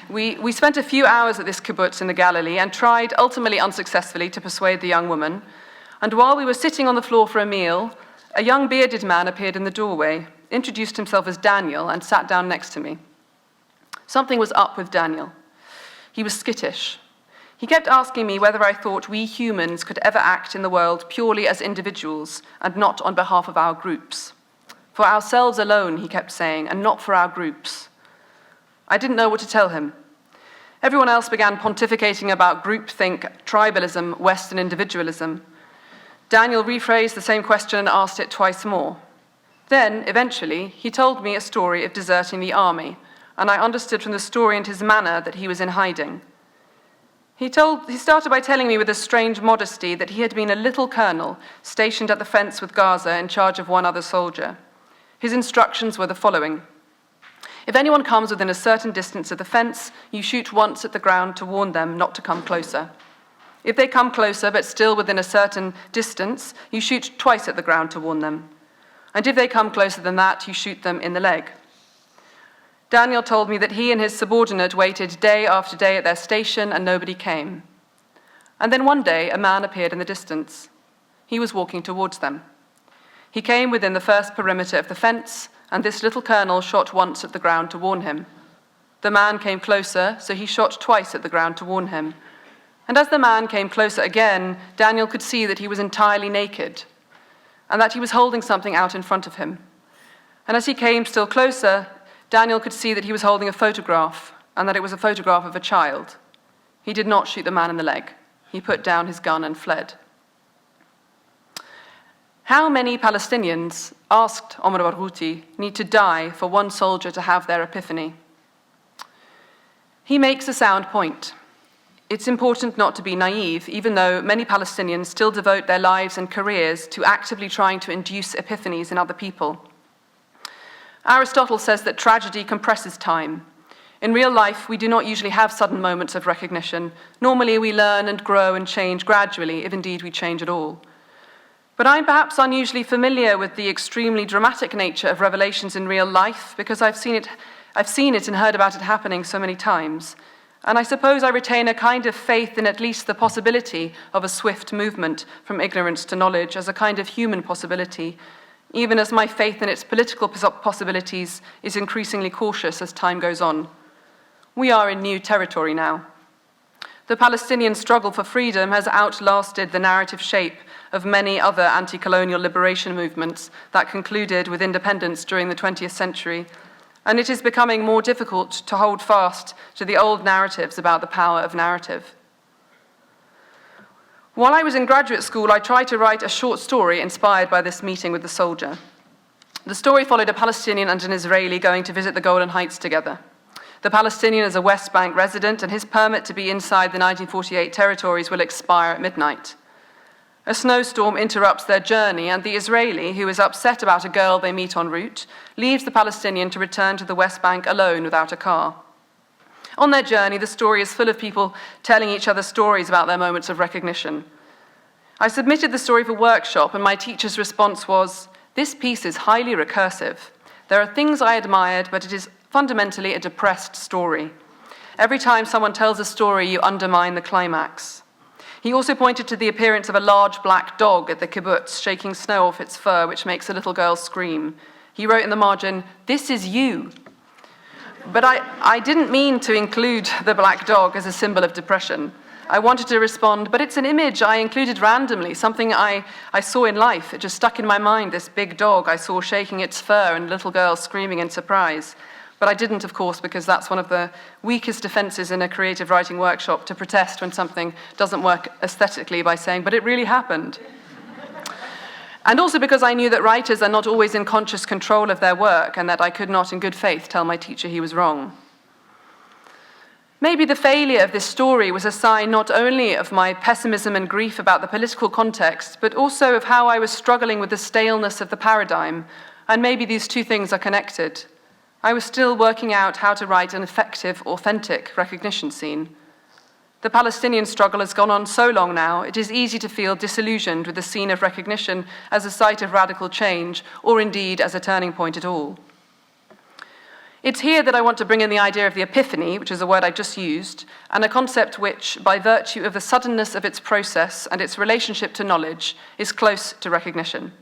We spent a few hours at this kibbutz in the Galilee and tried, ultimately unsuccessfully, to persuade the young woman. And while we were sitting on the floor for a meal, a young bearded man appeared in the doorway, introduced himself as Daniel, and sat down next to me. Something was up with Daniel. He was skittish. He kept asking me whether I thought we humans could ever act in the world purely as individuals and not on behalf of our groups. For ourselves alone, he kept saying, and not for our groups. I didn't know what to tell him. Everyone else began pontificating about groupthink, tribalism, Western individualism. Daniel rephrased the same question and asked it twice more. Then, eventually, he told me a story of deserting the army, and I understood from the story and his manner that he was in hiding. He started by telling me with a strange modesty that he had been a little colonel stationed at the fence with Gaza in charge of one other soldier. His instructions were the following. If anyone comes within a certain distance of the fence, you shoot once at the ground to warn them not to come closer. If they come closer but still within a certain distance, you shoot twice at the ground to warn them. And if they come closer than that, you shoot them in the leg. Daniel told me that he and his subordinate waited day after day at their station and nobody came. And then one day, a man appeared in the distance. He was walking towards them. He came within the first perimeter of the fence, and this little colonel shot once at the ground to warn him. The man came closer, so he shot twice at the ground to warn him. And as the man came closer again, Daniel could see that he was entirely naked, and that he was holding something out in front of him. And as he came still closer, Daniel could see that he was holding a photograph, and that it was a photograph of a child. He did not shoot the man in the leg. He put down his gun and fled. How many Palestinians, asked Omar Barghouti, need to die for one soldier to have their epiphany? He makes a sound point. It's important not to be naive, even though many Palestinians still devote their lives and careers to actively trying to induce epiphanies in other people. Aristotle says that tragedy compresses time. In real life, we do not usually have sudden moments of recognition. Normally, we learn and grow and change gradually, if indeed we change at all. But I'm perhaps unusually familiar with the extremely dramatic nature of revelations in real life because I've seen it and heard about it happening so many times. And I suppose I retain a kind of faith in at least the possibility of a swift movement from ignorance to knowledge as a kind of human possibility, even as my faith in its political possibilities is increasingly cautious as time goes on. We are in new territory now. The Palestinian struggle for freedom has outlasted the narrative shape of many other anti-colonial liberation movements that concluded with independence during the 20th century, and it is becoming more difficult to hold fast to the old narratives about the power of narrative. While I was in graduate school, I tried to write a short story inspired by this meeting with the soldier. The story followed a Palestinian and an Israeli going to visit the Golan Heights together. The Palestinian is a West Bank resident, and his permit to be inside the 1948 territories will expire at midnight. A snowstorm interrupts their journey, and the Israeli, who is upset about a girl they meet en route, leaves the Palestinian to return to the West Bank alone without a car. On their journey, the story is full of people telling each other stories about their moments of recognition. I submitted the story for workshop, and my teacher's response was, "This piece is highly recursive. There are things I admired, but it is fundamentally a depressed story. Every time someone tells a story, you undermine the climax." He also pointed to the appearance of a large black dog at the kibbutz, shaking snow off its fur, which makes a little girl scream. He wrote in the margin, "This is you." But I didn't mean to include the black dog as a symbol of depression. I wanted to respond, but it's an image I included randomly, something I saw in life. It just stuck in my mind, this big dog I saw shaking its fur and a little girl screaming in surprise. But I didn't, of course, because that's one of the weakest defenses in a creative writing workshop, to protest when something doesn't work aesthetically by saying, "But it really happened." And also because I knew that writers are not always in conscious control of their work, and that I could not in good faith tell my teacher he was wrong. Maybe the failure of this story was a sign not only of my pessimism and grief about the political context, but also of how I was struggling with the staleness of the paradigm, and maybe these two things are connected. I was still working out how to write an effective, authentic recognition scene. The Palestinian struggle has gone on so long now, it is easy to feel disillusioned with the scene of recognition as a site of radical change, or indeed as a turning point at all. It's here that I want to bring in the idea of the epiphany, which is a word I just used, and a concept which, by virtue of the suddenness of its process and its relationship to knowledge, is close to recognition.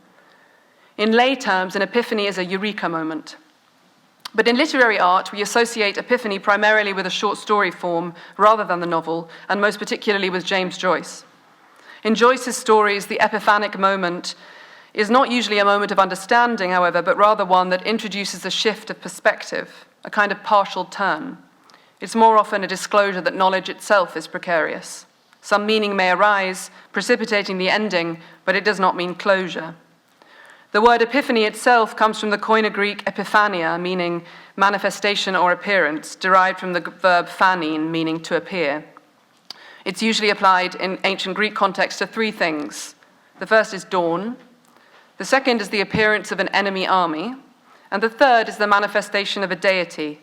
In lay terms, an epiphany is a eureka moment. But in literary art, we associate epiphany primarily with a short story form rather than the novel, and most particularly with James Joyce. In Joyce's stories, the epiphanic moment is not usually a moment of understanding, however, but rather one that introduces a shift of perspective, a kind of partial turn. It's more often a disclosure that knowledge itself is precarious. Some meaning may arise, precipitating the ending, but it does not mean closure. The word epiphany itself comes from the Koine Greek epiphania, meaning manifestation or appearance, derived from the verb phanein, meaning to appear. It's usually applied in ancient Greek context to three things. The first is dawn, the second is the appearance of an enemy army, and the third is the manifestation of a deity.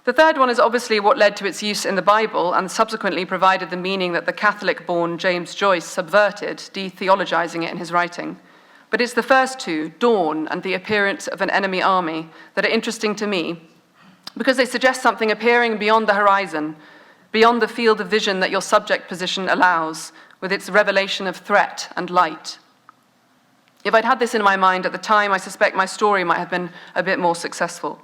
The third one is obviously what led to its use in the Bible and subsequently provided the meaning that the Catholic-born James Joyce subverted, de-theologizing it in his writing. But it's the first two, dawn and the appearance of an enemy army, that are interesting to me because they suggest something appearing beyond the horizon, beyond the field of vision that your subject position allows, with its revelation of threat and light. If I'd had this in my mind at the time, I suspect my story might have been a bit more successful.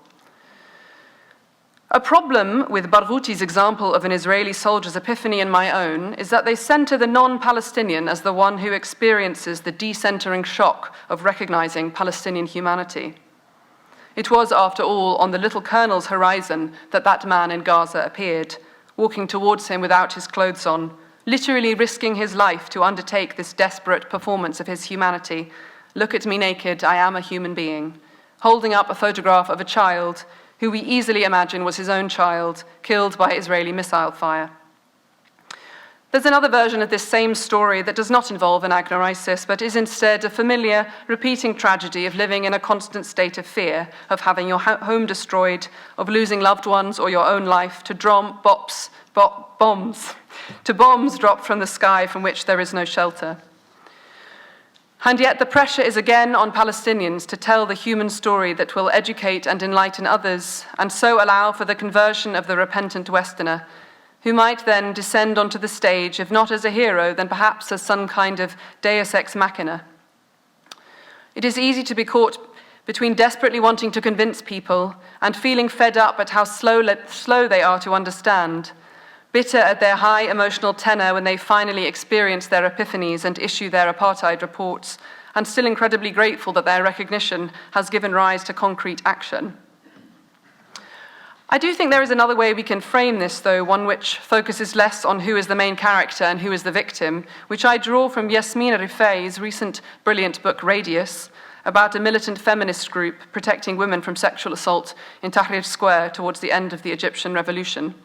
A problem with Barghouti's example of an Israeli soldier's epiphany and my own is that they center the non-Palestinian as the one who experiences the decentering shock of recognizing Palestinian humanity. It was, after all, on the little colonel's horizon that that man in Gaza appeared, walking towards him without his clothes on, literally risking his life to undertake this desperate performance of his humanity. Look at me naked, I am a human being, holding up a photograph of a child who we easily imagine was his own child, killed by Israeli missile fire. There's another version of this same story that does not involve anagnorisis, but is instead a familiar, repeating tragedy of living in a constant state of fear, of having your home destroyed, of losing loved ones or your own life to bombs dropped from the sky from which there is no shelter. And yet the pressure is again on Palestinians to tell the human story that will educate and enlighten others, and so allow for the conversion of the repentant Westerner, who might then descend onto the stage, if not as a hero, then perhaps as some kind of deus ex machina. It is easy to be caught between desperately wanting to convince people and feeling fed up at how slow they are to understand. bitter at their high emotional tenor when they finally experience their epiphanies and issue their apartheid reports, and still incredibly grateful that their recognition has given rise to concrete action. I do think there is another way we can frame this, though, one which focuses less on who is the main character and who is the victim, which I draw from Yasmina Rifai's recent brilliant book, Radius, about a militant feminist group protecting women from sexual assault in Tahrir Square towards the end of the Egyptian Revolution.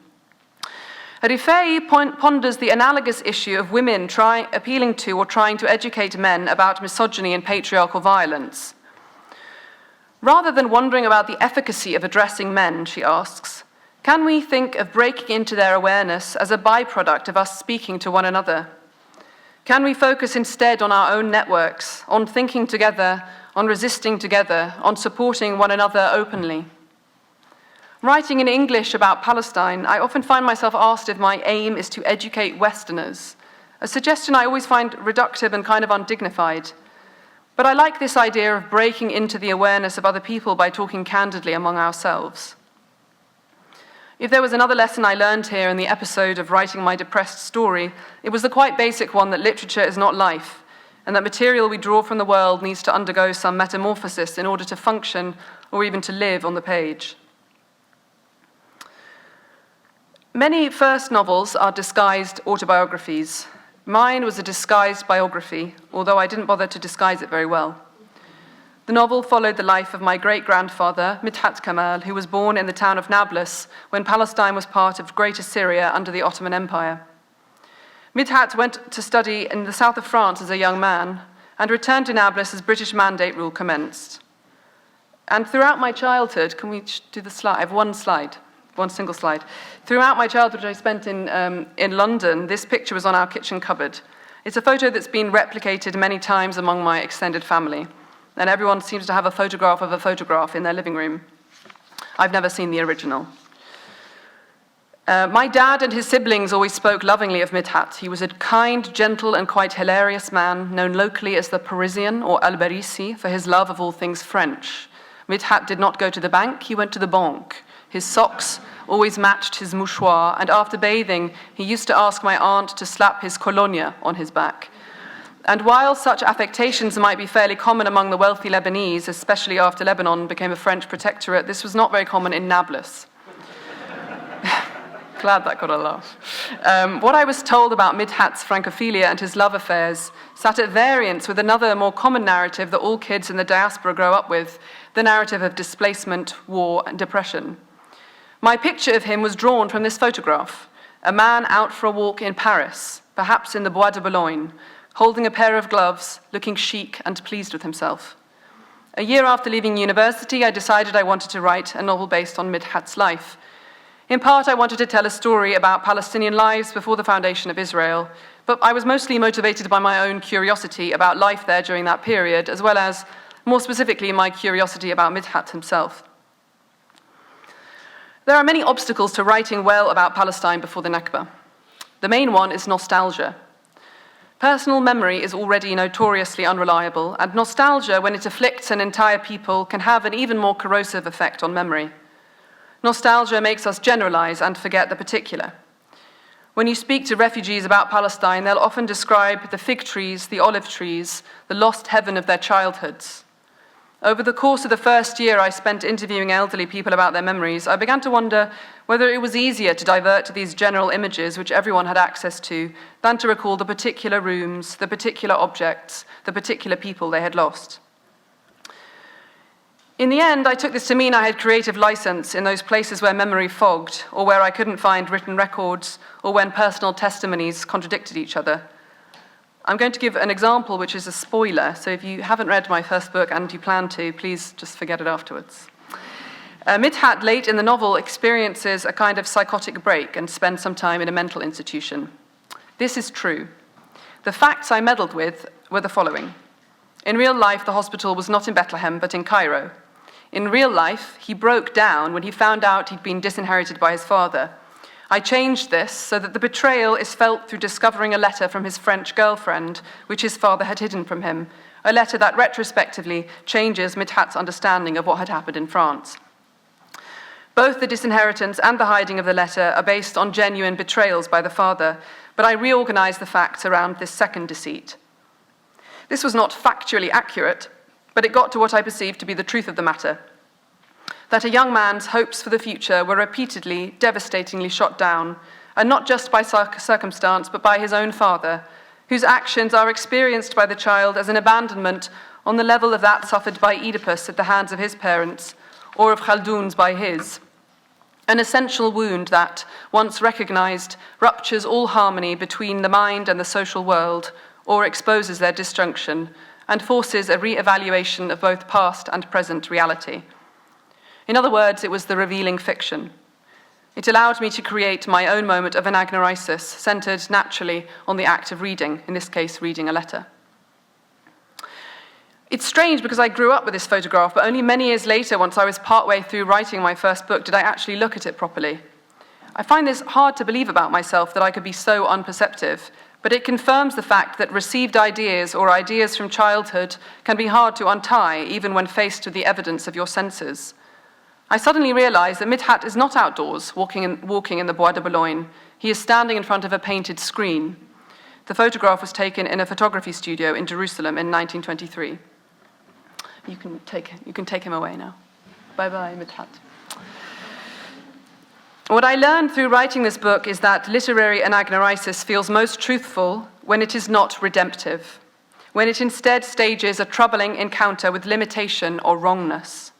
Rifai ponders the analogous issue of women appealing to or trying to educate men about misogyny and patriarchal violence. Rather than wondering about the efficacy of addressing men, she asks, can we think of breaking into their awareness as a byproduct of us speaking to one another? Can we focus instead on our own networks, on thinking together, on resisting together, on supporting one another openly? Writing in English about Palestine, I often find myself asked if my aim is to educate Westerners, a suggestion I always find reductive and kind of undignified. But I like this idea of breaking into the awareness of other people by talking candidly among ourselves. If there was another lesson I learned here in the episode of writing my depressed story, it was the quite basic one that literature is not life, and that material we draw from the world needs to undergo some metamorphosis in order to function or even to live on the page. Many first novels are disguised autobiographies. Mine was a disguised biography, although I didn't bother to disguise it very well. The novel followed the life of my great-grandfather, Midhat Kamal, who was born in the town of Nablus when Palestine was part of Greater Syria under the Ottoman Empire. Midhat went to study in the south of France as a young man and returned to Nablus as British Mandate rule commenced. And throughout my childhood, can we do the slide? I have one single slide. Throughout my childhood, which I spent in London, this picture was on our kitchen cupboard. It's a photo that's been replicated many times among my extended family, and everyone seems to have a photograph of a photograph in their living room. I've never seen the original. My dad and his siblings always spoke lovingly of Midhat. He was a kind, gentle, and quite hilarious man, known locally as the Parisian or Al-Barisi for his love of all things French. Midhat did not go to the bank, he went to the banque. His socks always matched his mouchoir, and after bathing, he used to ask my aunt to slap his colonia on his back. And while such affectations might be fairly common among the wealthy Lebanese, especially after Lebanon became a French protectorate, this was not very common in Nablus. Glad that got a laugh. What I was told about Midhat's Francophilia and his love affairs sat at variance with another more common narrative that all kids in the diaspora grow up with, the narrative of displacement, war, and depression. My picture of him was drawn from this photograph, a man out for a walk in Paris, perhaps in the Bois de Boulogne, holding a pair of gloves, looking chic and pleased with himself. A year after leaving university, I decided I wanted to write a novel based on Midhat's life. In part, I wanted to tell a story about Palestinian lives before the foundation of Israel, but I was mostly motivated by my own curiosity about life there during that period, as well as, more specifically, my curiosity about Midhat himself. There are many obstacles to writing well about Palestine before the Nakba. The main one is nostalgia. Personal memory is already notoriously unreliable, and nostalgia, when it afflicts an entire people, can have an even more corrosive effect on memory. Nostalgia makes us generalize and forget the particular. When you speak to refugees about Palestine, they'll often describe the fig trees, the olive trees, the lost heaven of their childhoods. Over the course of the first year I spent interviewing elderly people about their memories, I began to wonder whether it was easier to divert to these general images which everyone had access to than to recall the particular rooms, the particular objects, the particular people they had lost. In the end, I took this to mean I had creative license in those places where memory fogged, or where I couldn't find written records, or when personal testimonies contradicted each other. I'm going to give an example which is a spoiler, so if you haven't read my first book and you plan to, please just forget it afterwards. Midhat, late in the novel, experiences a kind of psychotic break and spends some time in a mental institution. This is true. The facts I meddled with were the following. In real life, the hospital was not in Bethlehem, but in Cairo. In real life, he broke down when he found out he'd been disinherited by his father. I changed this so that the betrayal is felt through discovering a letter from his French girlfriend, which his father had hidden from him, a letter that retrospectively changes Midhat's understanding of what had happened in France. Both the disinheritance and the hiding of the letter are based on genuine betrayals by the father, but I reorganized the facts around this second deceit. This was not factually accurate, but it got to what I perceived to be the truth of the matter, that a young man's hopes for the future were repeatedly, devastatingly shot down, and not just by circumstance, but by his own father, whose actions are experienced by the child as an abandonment on the level of that suffered by Oedipus at the hands of his parents, or of Khaldun's by his. An essential wound that, once recognized, ruptures all harmony between the mind and the social world, or exposes their disjunction, and forces a re-evaluation of both past and present reality. In other words, it was the revealing fiction. It allowed me to create my own moment of anagnorisis, centered naturally on the act of reading, in this case, reading a letter. It's strange because I grew up with this photograph, but only many years later, once I was partway through writing my first book, did I actually look at it properly. I find this hard to believe about myself, that I could be so unperceptive, but it confirms the fact that received ideas or ideas from childhood can be hard to untie, even when faced with the evidence of your senses. I suddenly realized that Midhat is not outdoors, walking in the Bois de Boulogne. He is standing in front of a painted screen. The photograph was taken in a photography studio in Jerusalem in 1923. You can take him away now. Bye-bye, Midhat. What I learned through writing this book is that literary anagnorisis feels most truthful when it is not redemptive, when it instead stages a troubling encounter with limitation or wrongness.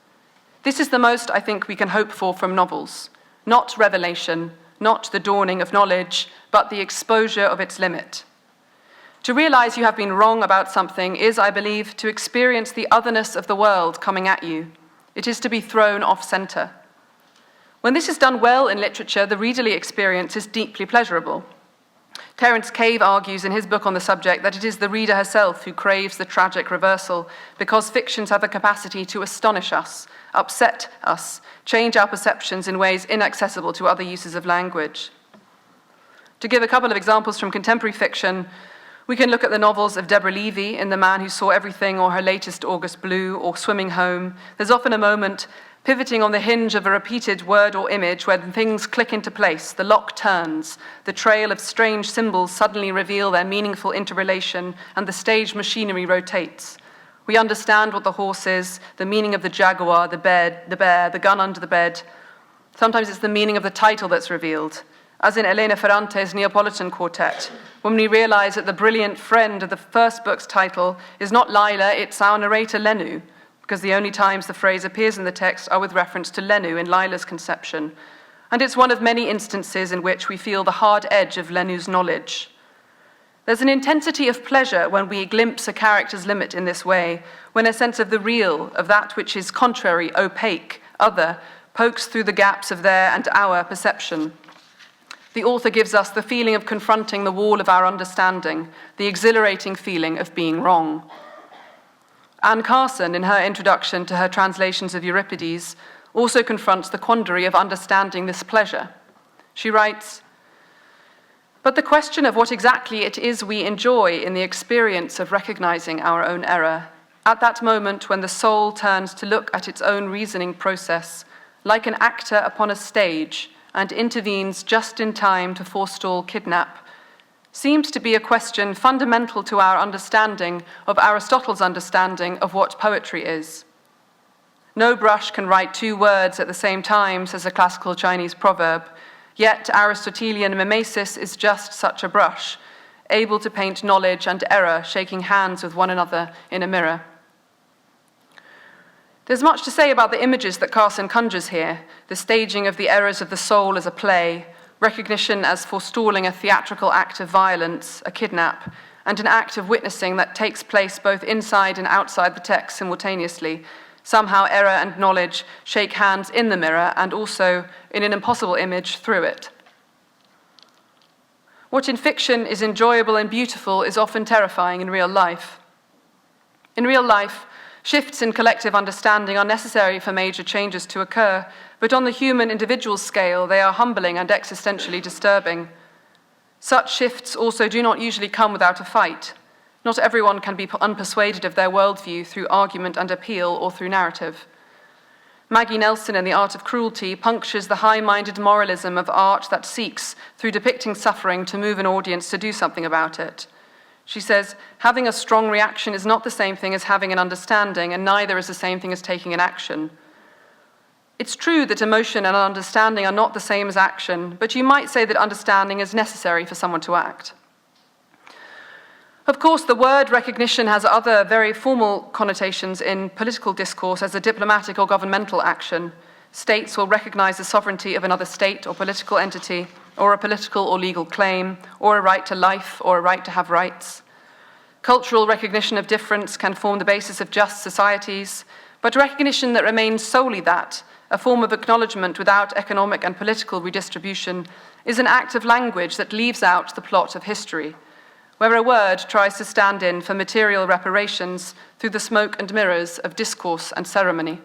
This is the most I think we can hope for from novels, not revelation, not the dawning of knowledge, but the exposure of its limit. To realize you have been wrong about something is, I believe, to experience the otherness of the world coming at you. It is to be thrown off center. When this is done well in literature, the readerly experience is deeply pleasurable. Terence Cave argues in his book on the subject that it is the reader herself who craves the tragic reversal, because fictions have the capacity to astonish us, upset us, change our perceptions in ways inaccessible to other uses of language. To give a couple of examples from contemporary fiction, we can look at the novels of Deborah Levy in The Man Who Saw Everything, or her latest August Blue, or Swimming Home. There's often a moment pivoting on the hinge of a repeated word or image when things click into place, the lock turns, the trail of strange symbols suddenly reveal their meaningful interrelation, and the stage machinery rotates. We understand what the horse is, the meaning of the jaguar, the bear, the gun under the bed. Sometimes it's the meaning of the title that's revealed, as in Elena Ferrante's Neapolitan Quartet, when we realize that the brilliant friend of the first book's title is not Lila, it's our narrator Lenu, because the only times the phrase appears in the text are with reference to Lenu in Lila's conception. And it's one of many instances in which we feel the hard edge of Lenu's knowledge. There's an intensity of pleasure when we glimpse a character's limit in this way, when a sense of the real, of that which is contrary, opaque, other, pokes through the gaps of their and our perception. The author gives us the feeling of confronting the wall of our understanding, the exhilarating feeling of being wrong. Anne Carson, in her introduction to her translations of Euripides, also confronts the quandary of understanding this pleasure. She writes, "But the question of what exactly it is we enjoy in the experience of recognizing our own error, at that moment when the soul turns to look at its own reasoning process, like an actor upon a stage, and intervenes just in time to forestall kidnap, seems to be a question fundamental to our understanding of Aristotle's understanding of what poetry is. No brush can write two words at the same time, says a classical Chinese proverb, yet Aristotelian mimesis is just such a brush, able to paint knowledge and error shaking hands with one another in a mirror." There's much to say about the images that Carson conjures here, the staging of the errors of the soul as a play, recognition as forestalling a theatrical act of violence, a kidnap, and an act of witnessing that takes place both inside and outside the text simultaneously. Somehow error and knowledge shake hands in the mirror and also, in an impossible image, through it. What in fiction is enjoyable and beautiful is often terrifying in real life. In real life, shifts in collective understanding are necessary for major changes to occur, but on the human individual scale, they are humbling and existentially disturbing. Such shifts also do not usually come without a fight. Not everyone can be unpersuaded of their worldview through argument and appeal or through narrative. Maggie Nelson in The Art of Cruelty punctures the high-minded moralism of art that seeks, through depicting suffering, to move an audience to do something about it. She says, having a strong reaction is not the same thing as having an understanding, and neither is the same thing as taking an action. It's true that emotion and understanding are not the same as action, but you might say that understanding is necessary for someone to act. Of course, the word recognition has other very formal connotations in political discourse as a diplomatic or governmental action. States will recognize the sovereignty of another state or political entity, or a political or legal claim, or a right to life, or a right to have rights. Cultural recognition of difference can form the basis of just societies, but recognition that remains solely that, a form of acknowledgement without economic and political redistribution, is an act of language that leaves out the plot of history, where a word tries to stand in for material reparations through the smoke and mirrors of discourse and ceremony.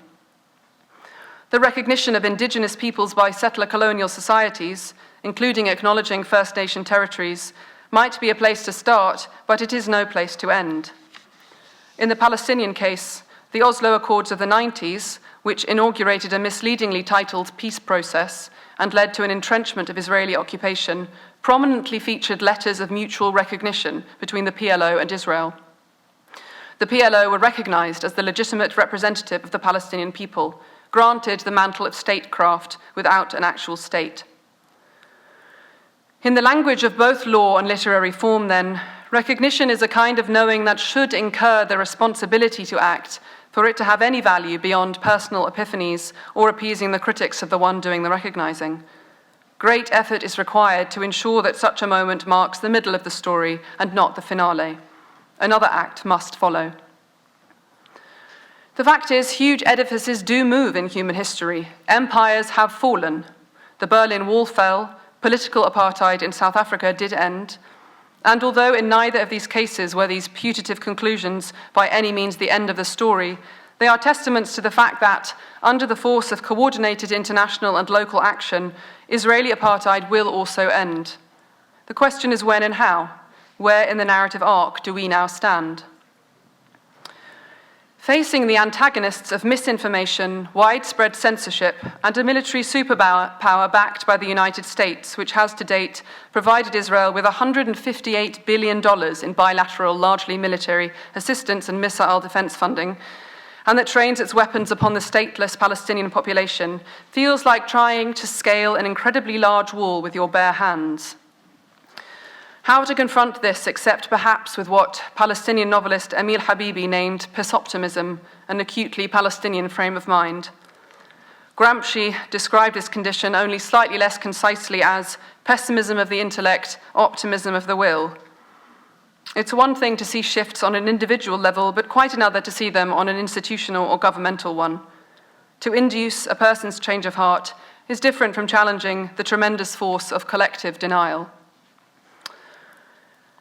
The recognition of indigenous peoples by settler colonial societies, including acknowledging First Nation territories, might be a place to start, but it is no place to end. In the Palestinian case, the Oslo Accords of the 90s, which inaugurated a misleadingly titled peace process and led to an entrenchment of Israeli occupation, prominently featured letters of mutual recognition between the PLO and Israel. The PLO were recognized as the legitimate representative of the Palestinian people, granted the mantle of statecraft without an actual state. In the language of both law and literary form, then, recognition is a kind of knowing that should incur the responsibility to act for it to have any value beyond personal epiphanies or appeasing the critics of the one doing the recognizing. Great effort is required to ensure that such a moment marks the middle of the story and not the finale. Another act must follow. The fact is, huge edifices do move in human history. Empires have fallen. The Berlin Wall fell, political apartheid in South Africa did end, and although in neither of these cases were these putative conclusions by any means the end of the story, they are testaments to the fact that, under the force of coordinated international and local action, Israeli apartheid will also end. The question is when and how. Where in the narrative arc do we now stand? Facing the antagonists of misinformation, widespread censorship, and a military superpower backed by the United States, which has to date provided Israel with $158 billion in bilateral, largely military assistance and missile defense funding, and that trains its weapons upon the stateless Palestinian population, feels like trying to scale an incredibly large wall with your bare hands. How to confront this except perhaps with what Palestinian novelist Emil Habibi named pesoptimism, an acutely Palestinian frame of mind. Gramsci described this condition only slightly less concisely as pessimism of the intellect, optimism of the will. It's one thing to see shifts on an individual level, but quite another to see them on an institutional or governmental one. To induce a person's change of heart is different from challenging the tremendous force of collective denial.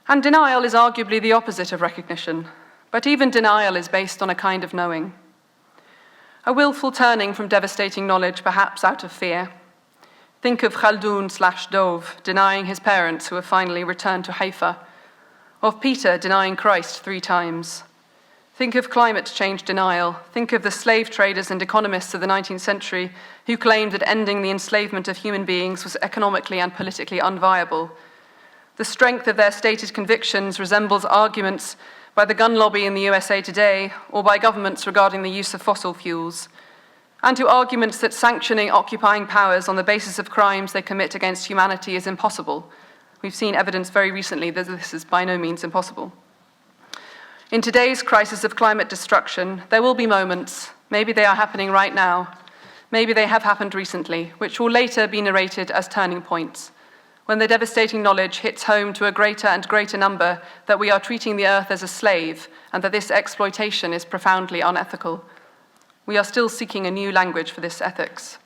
And denial is arguably the opposite of recognition, but even denial is based on a kind of knowing. A willful turning from devastating knowledge, perhaps out of fear. Think of Khaldun/Dove denying his parents who have finally returned to Haifa, of Peter denying Christ 3 times. Think of climate change denial. Think of the slave traders and economists of the 19th century who claimed that ending the enslavement of human beings was economically and politically unviable. The strength of their stated convictions resembles arguments by the gun lobby in the USA today or by governments regarding the use of fossil fuels, and to arguments that sanctioning occupying powers on the basis of crimes they commit against humanity is impossible. We've seen evidence very recently that this is by no means impossible. In today's crisis of climate destruction, there will be moments, maybe they are happening right now, maybe they have happened recently, which will later be narrated as turning points, when the devastating knowledge hits home to a greater and greater number that we are treating the earth as a slave and that this exploitation is profoundly unethical. We are still seeking a new language for this ethics.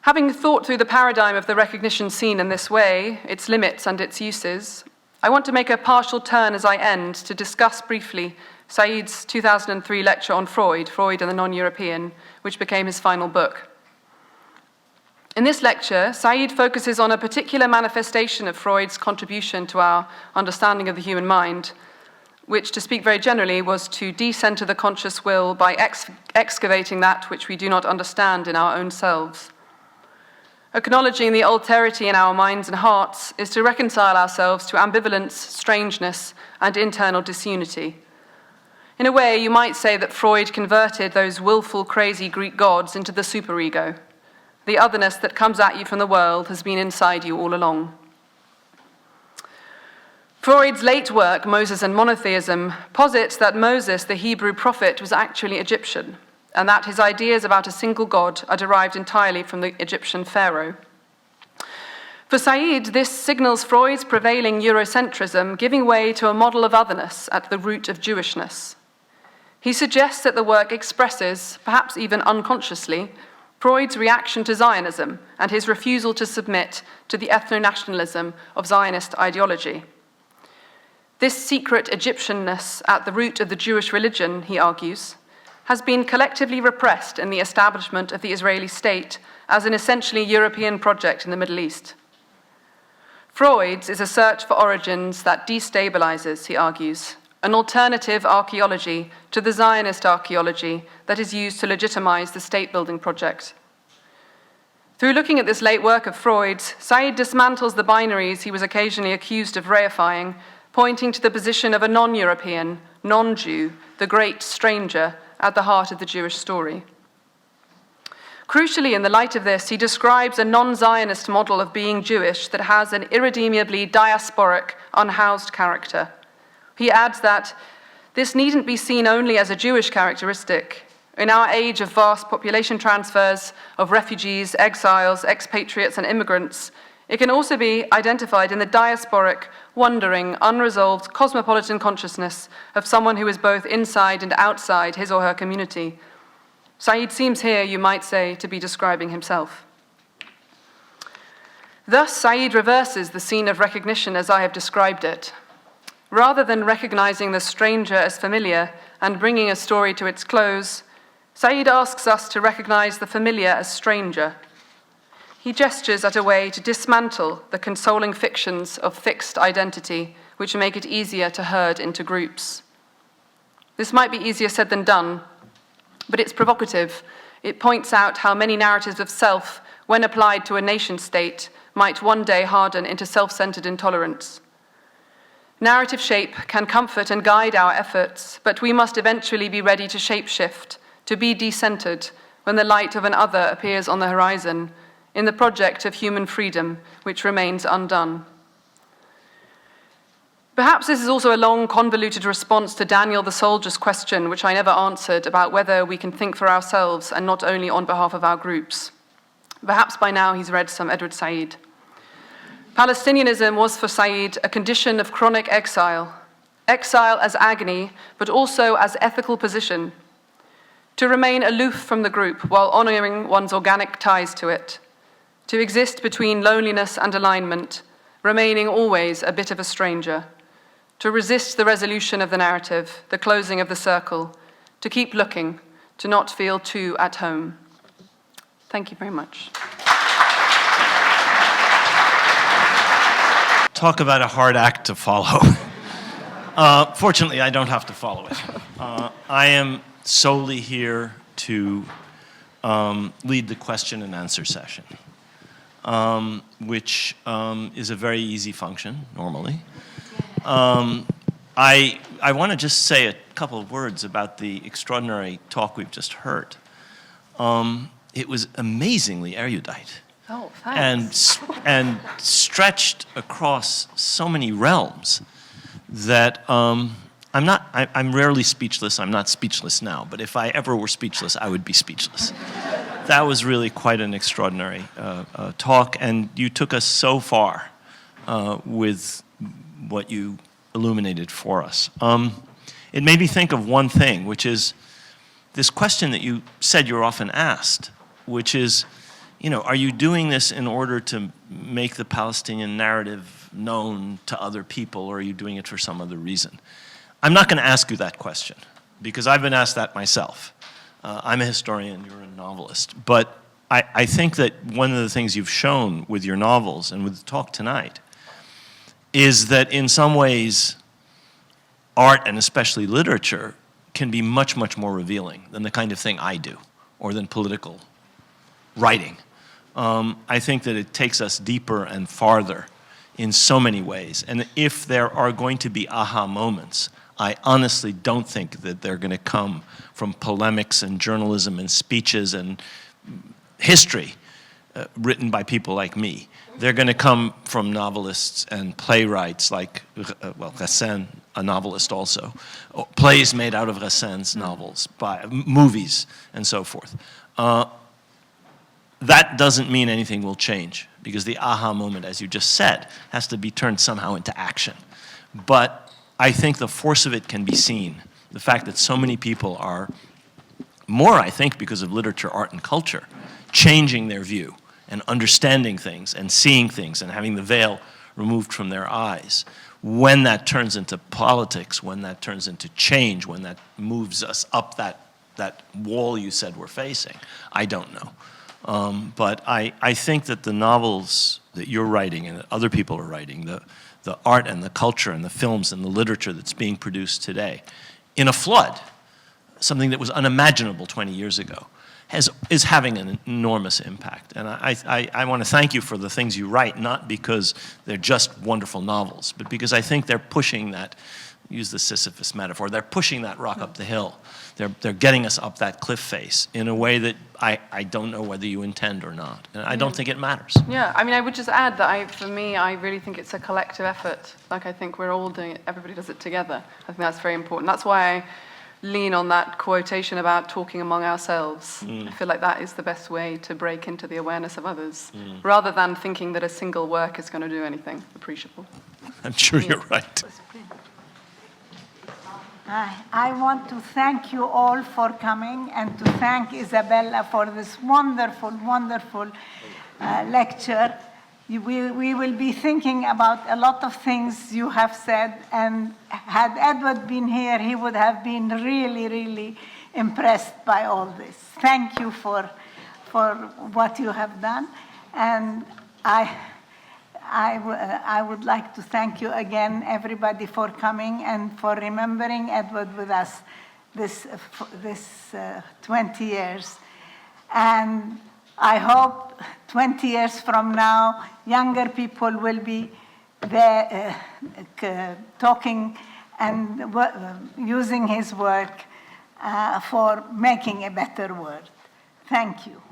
Having thought through the paradigm of the recognition seen in this way, its limits and its uses, I want to make a partial turn as I end to discuss briefly Said's 2003 lecture on Freud and the Non-European, which became his final book. In this lecture, Said focuses on a particular manifestation of Freud's contribution to our understanding of the human mind, which, to speak very generally, was to decenter the conscious will by excavating that which we do not understand in our own selves. Acknowledging the alterity in our minds and hearts is to reconcile ourselves to ambivalence, strangeness, and internal disunity. In a way, you might say that Freud converted those willful, crazy Greek gods into the superego. The otherness that comes at you from the world has been inside you all along. Freud's late work, Moses and Monotheism, posits that Moses, the Hebrew prophet, was actually Egyptian, and that his ideas about a single God are derived entirely from the Egyptian pharaoh. For Said, this signals Freud's prevailing Eurocentrism giving way to a model of otherness at the root of Jewishness. He suggests that the work expresses, perhaps even unconsciously, Freud's reaction to Zionism and his refusal to submit to the ethno-nationalism of Zionist ideology. This secret Egyptianness at the root of the Jewish religion, he argues, has been collectively repressed in the establishment of the Israeli state as an essentially European project in the Middle East. Freud's is a search for origins that destabilizes, he argues, an alternative archaeology to the Zionist archaeology that is used to legitimize the state-building project. Through looking at this late work of Freud's, Said dismantles the binaries he was occasionally accused of reifying, pointing to the position of a non-European, non-Jew, the great stranger, at the heart of the Jewish story. Crucially, in the light of this, he describes a non-Zionist model of being Jewish that has an irredeemably diasporic, unhoused character. He adds that this needn't be seen only as a Jewish characteristic. In our age of vast population transfers, of refugees, exiles, expatriates, and immigrants, it can also be identified in the diasporic, wandering, unresolved, cosmopolitan consciousness of someone who is both inside and outside his or her community. Said seems here, you might say, to be describing himself. Thus, Said reverses the scene of recognition as I have described it. Rather than recognizing the stranger as familiar and bringing a story to its close, Said asks us to recognize the familiar as stranger. He gestures at a way to dismantle the consoling fictions of fixed identity, which make it easier to herd into groups. This might be easier said than done, but it's provocative. It points out how many narratives of self, when applied to a nation-state, might one day harden into self-centered intolerance. Narrative shape can comfort and guide our efforts, but we must eventually be ready to shape-shift, to be decentered when the light of an other appears on the horizon, in the project of human freedom, which remains undone. Perhaps this is also a long, convoluted response to Daniel the soldier's question, which I never answered, about whether we can think for ourselves and not only on behalf of our groups. Perhaps by now he's read some Edward Said. Palestinianism was for Said a condition of chronic exile as agony, but also as ethical position. To remain aloof from the group while honoring one's organic ties to it. To exist between loneliness and alignment, remaining always a bit of a stranger. To resist the resolution of the narrative, the closing of the circle. To keep looking, to not feel too at home. Thank you very much. Talk about a hard act to follow. Fortunately, I don't have to follow it. I am solely here to lead the question and answer session, which is a very easy function, normally. I want to just say a couple of words about the extraordinary talk we've just heard. It was amazingly erudite. Oh, thanks. And stretched across so many realms that I'm rarely speechless. I'm not speechless now, but if I ever were speechless, I would be speechless. That was really quite an extraordinary talk, and you took us so far with what you illuminated for us. It made me think of one thing, which is this question that you said you're often asked, which is, are you doing this in order to make the Palestinian narrative known to other people, or are you doing it for some other reason? I'm not going to ask you that question, because I've been asked that myself. I'm a historian, you're a novelist. But I think that one of the things you've shown with your novels and with the talk tonight is that in some ways art, and especially literature, can be much, much more revealing than the kind of thing I do, or than political writing. I think that it takes us deeper and farther in so many ways. And if there are going to be aha moments, I honestly don't think that they're going to come from polemics and journalism and speeches and history written by people like me. They're going to come from novelists and playwrights like, Racine, a novelist also, plays made out of Racine's novels, by movies, and so forth. That doesn't mean anything will change, because the aha moment, as you just said, has to be turned somehow into action. But I think the force of it can be seen. The fact that so many people are, more I think because of literature, art, and culture, changing their view and understanding things and seeing things and having the veil removed from their eyes. When that turns into politics, when that turns into change, when that moves us up that wall you said we're facing, I don't know. But I think that the novels that you're writing and that other people are writing, the art and the culture and the films and the literature that's being produced today, in a flood, something that was unimaginable 20 years ago, is having an enormous impact. And I want to thank you for the things you write, not because they're just wonderful novels, but because I think they're pushing that, use the Sisyphus metaphor, they're pushing that rock up the hill. They're getting us up that cliff face in a way that I don't know whether you intend or not. And I don't think it matters. Yeah, I mean, I would just add that for me, I really think it's a collective effort. Like, I think we're all doing it, everybody does it together. I think that's very important. That's why I lean on that quotation about talking among ourselves. I feel like that is the best way to break into the awareness of others, rather than thinking that a single work is going to do anything appreciable. I'm sure you're right. I want to thank you all for coming and to thank Isabella for this wonderful, wonderful lecture. We will be thinking about a lot of things you have said, and had Edward been here, he would have been really, really impressed by all this. Thank you for what you have done, and I would like to thank you again, everybody, for coming and for remembering Edward with us this 20 years. And I hope 20 years from now, younger people will be there talking and using his work for making a better world. Thank you.